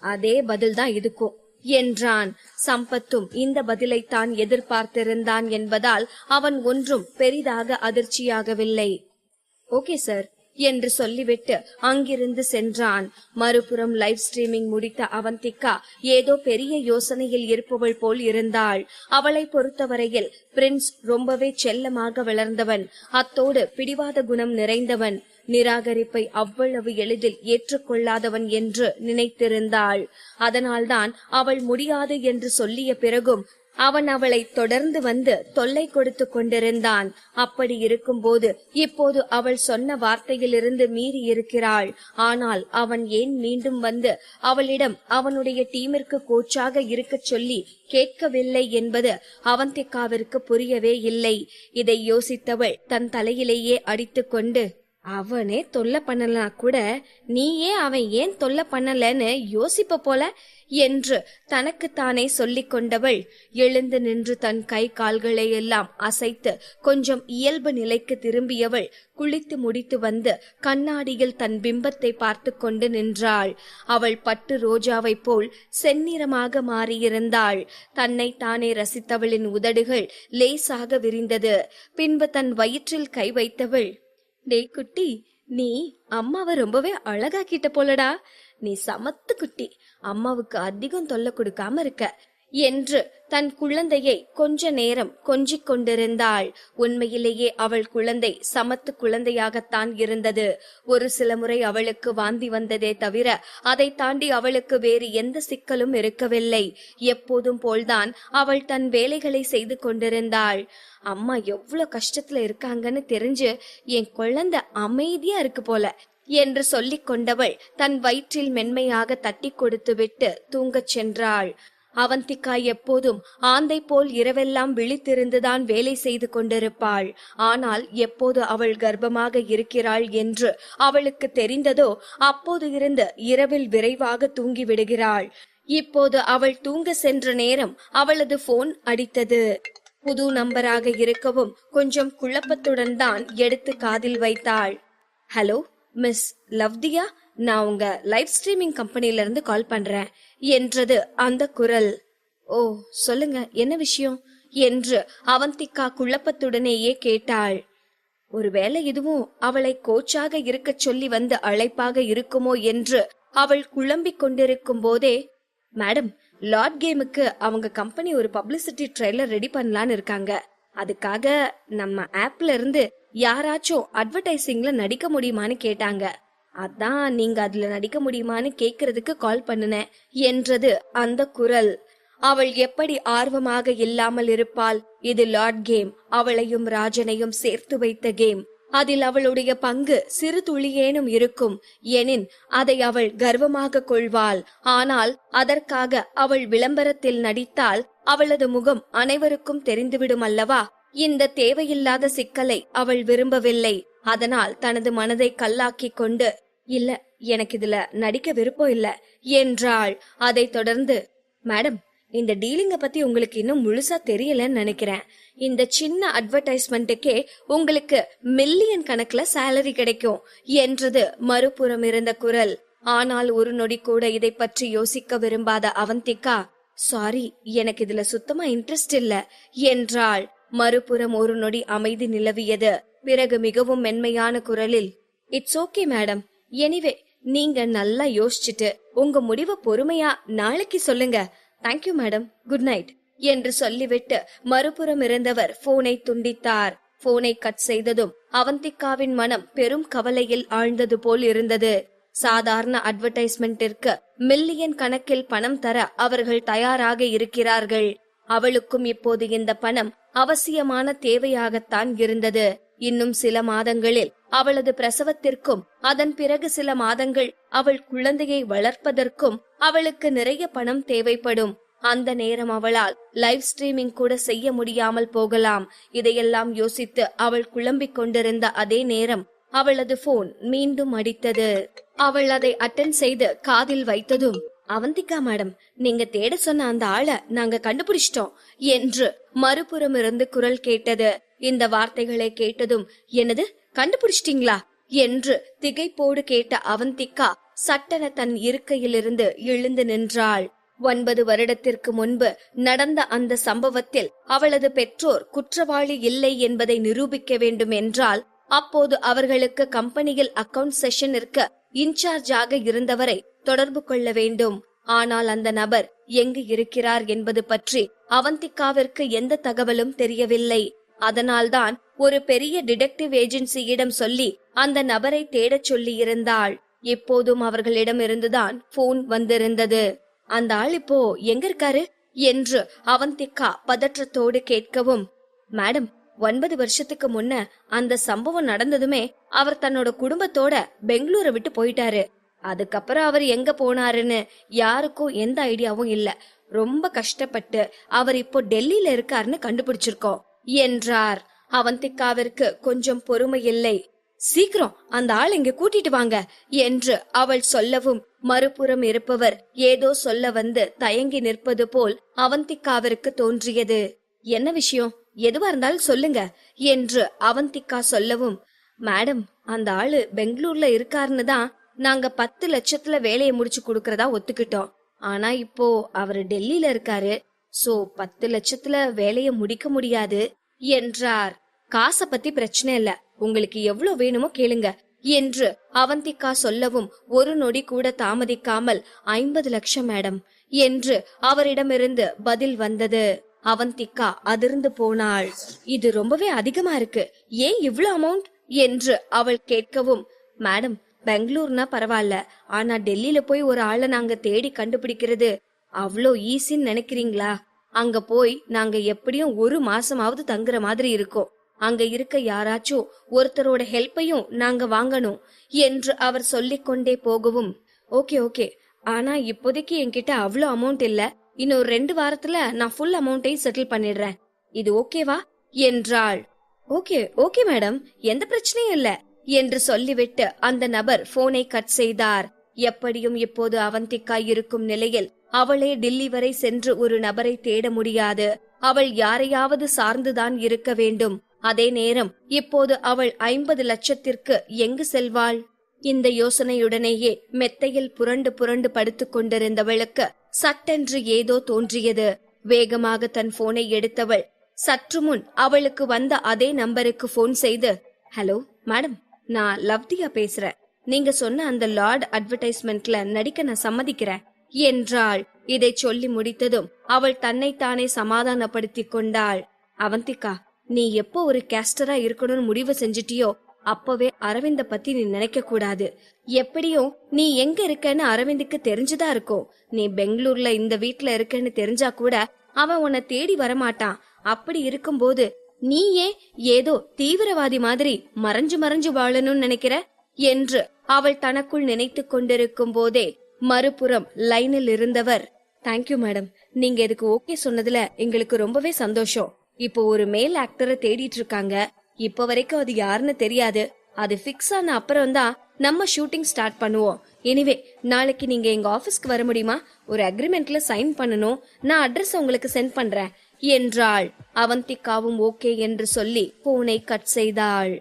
அதே பதில் தான் இதுக்கும் என்றான். சம்பத்தும் இந்த பதிலைத்தான் எதிர்பார்த்திருந்தான் என்பதால் அவன் ஒன்றும் பெரிதாக அதிர்ச்சியாகவில்லை. ஓகே சார் என்று சொல்லிவிட்டு அங்கிருந்து சென்றான். மறுபுறம் லைவ் ஸ்ட்ரீமிங் முடித்த அவந்திகா ஏதோ பெரிய யோசனையில் இருப்பவள் போல் இருந்தாள். அவளை பொறுத்தவரையில் பிரின்ஸ் ரொம்பவே செல்லமாக வளர்ந்தவன், அத்தோடு பிடிவாத குணம் நிறைந்தவன், நிராகரிப்பை அவ்வளவு எளிதில் ஏற்றுக்கொள்ளாதவன் என்று நினைத்திருந்தாள். அதனால்தான் அவள் முடியாது என்று சொல்லிய பிறகும் அவன் அவளை தொடர்ந்து வந்து தொல்லை கொடுத்து கொண்டிருந்தான். அப்படி இருக்கும்போது இப்போது அவள் சொன்ன வார்த்தையிலிருந்து மீறி இருக்கிறாள். ஆனால் அவன் ஏன் மீண்டும் வந்து அவளிடம் அவனுடைய டீமிற்கு கோச்சாக இருக்க சொல்லி கேட்கவில்லை என்பது அவந்திகாவிற்கு புரியவே இல்லை. இதை யோசித்தவள் தன் தலையிலேயே அடித்து கொண்டு, அவனே தொல்லை பண்ணலனா கூட நீயே அவன் ஏன் தொல்லை பண்ணலன்னு யோசிப்ப போல என்று தனக்குத்தானே சொல்லிக் கொண்டவள் எழுந்து நின்று தன் கை கால்களை எல்லாம் அசைத்து கொஞ்சம் இயல்பு நிலைக்கு திரும்பியவள் குளித்து முடித்து வந்து கண்ணாடியில் தன் பிம்பத்தை பார்த்து கொண்டு நின்றாள். அவள் பட்டு ரோஜாவை போல் செந்நிறமாக மாறியிருந்தாள். தன்னை தானே ரசித்தவளின் உதடுகள் லேசாக விரிந்தது. பின்பு தன் வயிற்றில் கை வைத்தவள், டேய் குட்டி, நீ அம்மாவை ரொம்பவே அழகாக்கிட்ட போலடா. நீ சமத்து குட்டி, அம்மாவுக்கு அதிகம் தொல்லை கொடுக்காம இருக்க. என்று தன் குழந்தையை கொஞ்ச நேரம் கொஞ்சிக் கொண்டிருந்தாள். உண்மையிலேயே அவள் குழந்தை சமத்து குழந்தையாகத்தான் இருந்தது. ஒரு சில முறை அவளுக்கு வாந்தி வந்ததே தவிர அதை தாண்டி அவளுக்கு வேறு எந்த சிக்கலும் இருக்கவில்லை. எப்போதும் போல்தான் அவள் தன் வேலைகளை செய்து கொண்டிருந்தாள். அம்மா எவ்வளவு கஷ்டத்துல இருக்காங்கன்னு தெரிஞ்சு என் குழந்தை அமைதியா இருக்கு போல என்று சொல்லிக் கொண்டவள் தன் வயிற்றில் மென்மையாக தட்டி கொடுத்து விட்டு தூங்கச் சென்றாள். அவந்திகா எப்போதும் ஆந்தை போல் இரவெல்லாம் விழித்திருந்துதான் வேலை செய்து கொண்டிருப்பாள். ஆனால் எப்போது அவள் கர்ப்பமாக இருக்கிறாள் என்று அவளுக்கு தெரிந்ததோ அப்போது இருந்து இரவில் விரைவாக தூங்கி விடுகிறாள். இப்போது அவள் தூங்க சென்ற நேரம் அவளது போன் அடித்தது. புது நம்பராக இருக்கவும் கொஞ்சம் குழப்பத்துடன் தான் எடுத்து காதில் வைத்தாள். ஹலோ மிஸ் லவ்தியா, நான் உங்க லைவ் ஸ்ட்ரீமிங் கம்பெனில இருந்து கால் பண்றேன் என்றது அந்த குரல். ஓ சொல்லுங்க, என்ன விஷயம் என்று அவந்திகா குழப்பத்துடனேயே கேட்டாள். ஒருவேளை இதுவும் அவளை கோச்சாக இருக்க சொல்லி வந்த அழைப்பாக இருக்குமோ என்று அவள் குழம்பிக் கொண்டிருக்கும் போதே, மேடம், லார்ட் கேமுக்கு அவங்க கம்பெனி ஒரு பப்ளிசிட்டி ட்ரெய்லர் ரெடி பண்ணலான்னு இருக்காங்க. அதுக்காக நம்ம ஆப்ல இருந்து யாராச்சும் அட்வர்டைசிங்ல நடிக்க முடியுமான்னு கேட்டாங்க. அதான் நீங்க அதுல நடிக்க முடியுமான்னு கேக்குறதுக்கு கால் பண்ணுனேன் என்றது அந்த குரல். அவள் எப்படி ஆர்வமாக இல்லாமல் இருப்பாள்? இது லார்ட் கேம், அவளையும் ராஜனையும் சேர்த்து வைத்த கேம். அதில் அவளுடைய பங்கு சிறு துளியேனும் இருக்கும் எனின் அதை அவள் கர்வமாக கொள்வாள். ஆனால் அதற்காக அவள் விளம்பரத்தில் நடித்தால் அவளது முகம் அனைவருக்கும் தெரிந்துவிடும் அல்லவா? இந்த தேவையில்லாத சிக்கலை அவள் விரும்பவில்லை. அதனால் தனது மனதை கல்லாக்கி கொண்டு, இல்ல, எனக்கு இதுல நடிக்க விருப்பம் இல்ல என்றாள். அதை தொடர்ந்து, மேடம், இந்த டீலிங்க பத்தி உங்களுக்கு இன்னும் முழுசா தெரியலன்னு நினைக்கிறேன். இந்த சின்ன அட்வர்டைஸ்மெண்ட்டுக்கே உங்களுக்கு மில்லியன் கணக்குல சேலரி கிடைக்கும் என்றது மறுபுறம் இருந்த குரல். ஆனால் ஒரு நொடி கூட இதை பற்றி யோசிக்க விரும்பாத அவந்திகா, சாரி, எனக்கு இதுல சுத்தமா இன்ட்ரெஸ்ட் இல்ல என்றாள். மறுபுறம் ஒரு நொடி அமைதி நிலவியது. பிறகு மிகவும் மென்மையான குரலில், இட்ஸ் ஓகே மேடம், எனிவே நீங்க நல்லா யோசிச்சுட்டு உங்க முடிவை பொறுமையா நாளைக்கு சொல்லுங்க. தேங்க்யூ மேடம், குட் நைட் என்று சொல்லிவிட்டு மறுபுறம் இருந்தவர் போனை துண்டித்தார். போனை கட் செய்ததும் அவந்திகாவின் மனம் பெரும் கவலையில் ஆழ்ந்தது போல் இருந்தது. சாதாரண அட்வர்டைஸ்மெண்டிற்கு மில்லியன் கணக்கில் பணம் தர அவர்கள் தயாராக இருக்கிறார்கள். அவளுக்கும் இப்போது இந்த பணம் அவசியமான தேவையாகத்தான் இருந்தது. இன்னும் சில மாதங்களில் அவளது பிரசவத்திற்கும் அதன் பிறகு சில மாதங்கள் அவள் குழந்தையை வளர்ப்பதற்கும் அவளுக்கு நிறைய பணம் தேவைப்படும். அந்த நேரம் அவளால் லைவ் ஸ்ட்ரீமிங் கூட செய்ய முடியாமல் போகலாம். இதையெல்லாம் யோசித்து அவள் குழம்பிக் கொண்டிருந்த அதே நேரம் அவளது போன் மீண்டும் அடித்தது. அவள் அதை அட்டெண்ட் செய்து காதில் வைத்ததும், அவந்திகா மேடம், நீங்க தேட சொன்ன அந்த ஆளை நாங்க கண்டுபிடிச்சிட்டோம் என்று மறுபுறம் இருந்து குரல் கேட்டது. இந்த வார்த்தைகளை கேட்டதும், என்னது, கண்டுபிடிச்சிட்டீங்களா என்று திகைப்போடு கேட்ட அவந்திகா சட்டென தன் இருக்கையிலிருந்து எழுந்து நின்றாள். 9 வருடத்திற்கு முன்பு நடந்த அந்த சம்பவத்தில் அவளது பெற்றோர் குற்றவாளி இல்லை என்பதை நிரூபிக்க வேண்டும் என்றால் அப்போது அவர்களுக்கு கம்பெனியில் அக்கவுண்ட் செஷனிற்கு இன்சார்ஜாக இருந்தவரை தொடர்பு கொள்ள வேண்டும். ஆனால் அந்த நபர் எங்கு இருக்கிறார் என்பது பற்றி அவந்திகாவிற்கு எந்த தகவலும் தெரியவில்லை. அதனால்தான் ஒரு பெரிய டிடெக்டிவ் ஏஜென்சியிடம் சொல்லி அந்த நபரை தேடச் சொல்லி இருந்தாள். இப்போதும் அவர்களிடம் இருந்துதான் போன் வந்திருந்தது. அந்த ஆள் இப்போ எங்க இருக்காரு என்று அவந்திகா பதற்றத்தோடு கேட்கவும், மேடம், 9 வருஷத்துக்கு முன்ன அந்த சம்பவம் நடந்ததுமே அவர் தன்னோட குடும்பத்தோட பெங்களூரை விட்டு போயிட்டாரு. அதுக்கப்புறம் அவர் எங்க போனாருன்னு யாருக்கும் எந்த ஐடியாவும் இல்ல. ரொம்ப கஷ்டப்பட்டு அவர் இப்போ டெல்லியில இருக்காருன்னு கண்டுபிடிச்சிருக்கோம் என்றார். அவந்திகாவிற்கு கொஞ்சம் பொறுமை இல்லை. சீக்கிரம் அந்த ஆள் இங்க கூட்டிட்டு வாங்க என்று அவள் சொல்லவும் மறுபுறம் இருப்பவர் ஏதோ சொல்ல வந்து தயங்கி நிற்பது போல் அவந்திகாவிற்கு தோன்றியது. என்ன விஷயம், எதுவா இருந்தாலும் சொல்லுங்க என்று அவந்திகா சொல்லவும், மேடம், அந்த ஆளு பெங்களூர்ல இருக்காருன்னு தான் நாங்க 10 லட்சத்துல வேலையை முடிச்சு கொடுக்கறதா ஒத்துக்கிட்டோம். ஆனா இப்போ அவரு டெல்லியில இருக்காரு. சோ 10 லட்சத்துல வேலையை முடிக்க முடியாது என்றார். காசை பத்தி பிரச்சனை இல்ல, உங்களுக்கு எவ்வளவு வேணுமோ கேளுங்க என்று அவந்திகா சொல்லவும் ஒரு நொடி கூட தாமதிக்காமல் 50 லட்சம் மேடம் என்று அவரிடமிருந்து பதில் வந்தது. அவந்திகா அதிர்ந்து போனாள். இது ரொம்பவே அதிகமா இருக்கு, ஏன் இவ்ளோ அமௌண்ட் என்று அவள் கேட்கவும், மேடம் பெங்களூர்னா பரவாயில்ல, ஆனா டெல்லியில போய் ஒரு ஆளை நாங்க தேடி கண்டுபிடிக்கிறது அவ்ளோ ஈஸின்னு நினைக்கிறீங்களா? அங்க போய் நாங்க எப்படியும் 1 மாசமாவது தங்குற மாதிரி இருக்கும். அங்க இருக்க யாராச்சும் ஒருத்தரோட ஹெல்ப்பையும் நாங்க வாங்கணும் என்று அவர் சொல்லிக் கொண்டே போகவும், ஓகே ஓகே, ஆனா இப்போதைக்கு என்கிட்ட அவ்ளோ அமௌண்ட் இல்ல, இன்னொரு 2 வாரத்துல நான் ஃபுல் அமௌண்ட்டையும் செட்டில் பண்ணிடுறேன், இது ஓகேவா என்றாள். ஓகே ஓகே மேடம், எந்த பிரச்சனையும் இல்ல என்று சொல்லிவிட்டு அந்த நபர் போனை கட் செய்தார். எப்படியும் இப்போது அவந்திகா இருக்கும் நிலையில் அவளே டில்லி வரை சென்று ஒரு நபரை தேட முடியாது. அவள் யாரையாவது சார்ந்துதான் இருக்க வேண்டும். அதே நேரம் இப்போது அவள் 50 லட்சத்திற்கு எங்கு செல்வாள்? இந்த யோசனையுடனேயே மெத்தையில் புரண்டு புரண்டு படுத்துக் கொண்டிருந்தவளுக்கு சட்டென்று ஏதோ தோன்றியது. வேகமாக தன் போனை எடுத்தவள் சற்று முன் அவளுக்கு வந்த அதே நம்பருக்கு போன் செய்து, ஹலோ மேடம், நான் லவ்தியா பேசுறேன், நீங்க சொன்ன அந்த லார்ட் அட்வர்டைஸ்மெண்ட்ல நடிக்க நான் சம்மதிக்கிறேன் என்றாள். இதை சொல்லி முடித்ததும் அவள் தன்னைத்தானே சமாதானப்படுத்திக் கொண்டாள். அவந்திகா, நீ எப்போ ஒரு கேஸ்டரா இருக்கணும்னு முடிவு செஞ்சிட்டியோ அப்பவே அரவிந்த பத்தி நீ நினைக்க கூடாது. எப்படியும் நீ எங்க இருக்கன்னு அரவிந்துக்கு தெரிஞ்சுதா இருக்கும். நீ பெங்களூர்ல இந்த வீட்ல இருக்கன்னு தெரிஞ்சா கூட அவன் உன்னை தேடி வரமாட்டான். அப்படி இருக்கும்போது நீ ஏன் ஏதோ தீவிரவாதி மாதிரி மறைஞ்சு மறைஞ்சு வாழணும்னு நினைக்கிற என்று அவள் தனக்குள் நினைத்து கொண்டிருக்கும் போதே மறுபுறம் லைனில் இருந்தவர், தேங்க்யூ மேடம், நீங்க இதுக்கு ஓகே சொன்னதுல எங்களுக்கு ரொம்பவே சந்தோஷம். இப்போ ஒரு மேல் ஆக்டரை தேடிட்டு இருக்காங்க. இப்ப வரைக்கும் அது யாருன்னு தெரியாது. அது பிக்ஸ் ஆன அப்புறம் தான் நம்ம ஷூட்டிங் ஸ்டார்ட் பண்ணுவோம். எனிவே நாளைக்கு நீங்க எங்க ஆபீஸ்க்கு வர முடியுமா? ஒரு அக்ரிமெண்ட்ல சைன் பண்ணணும். நான் அட்ரஸ் உங்களுக்கு சென்ட் பண்றேன் என்றாள். அவந்திகாவும் ஓகே என்று சொல்லி போனை கட் செய்தாள்.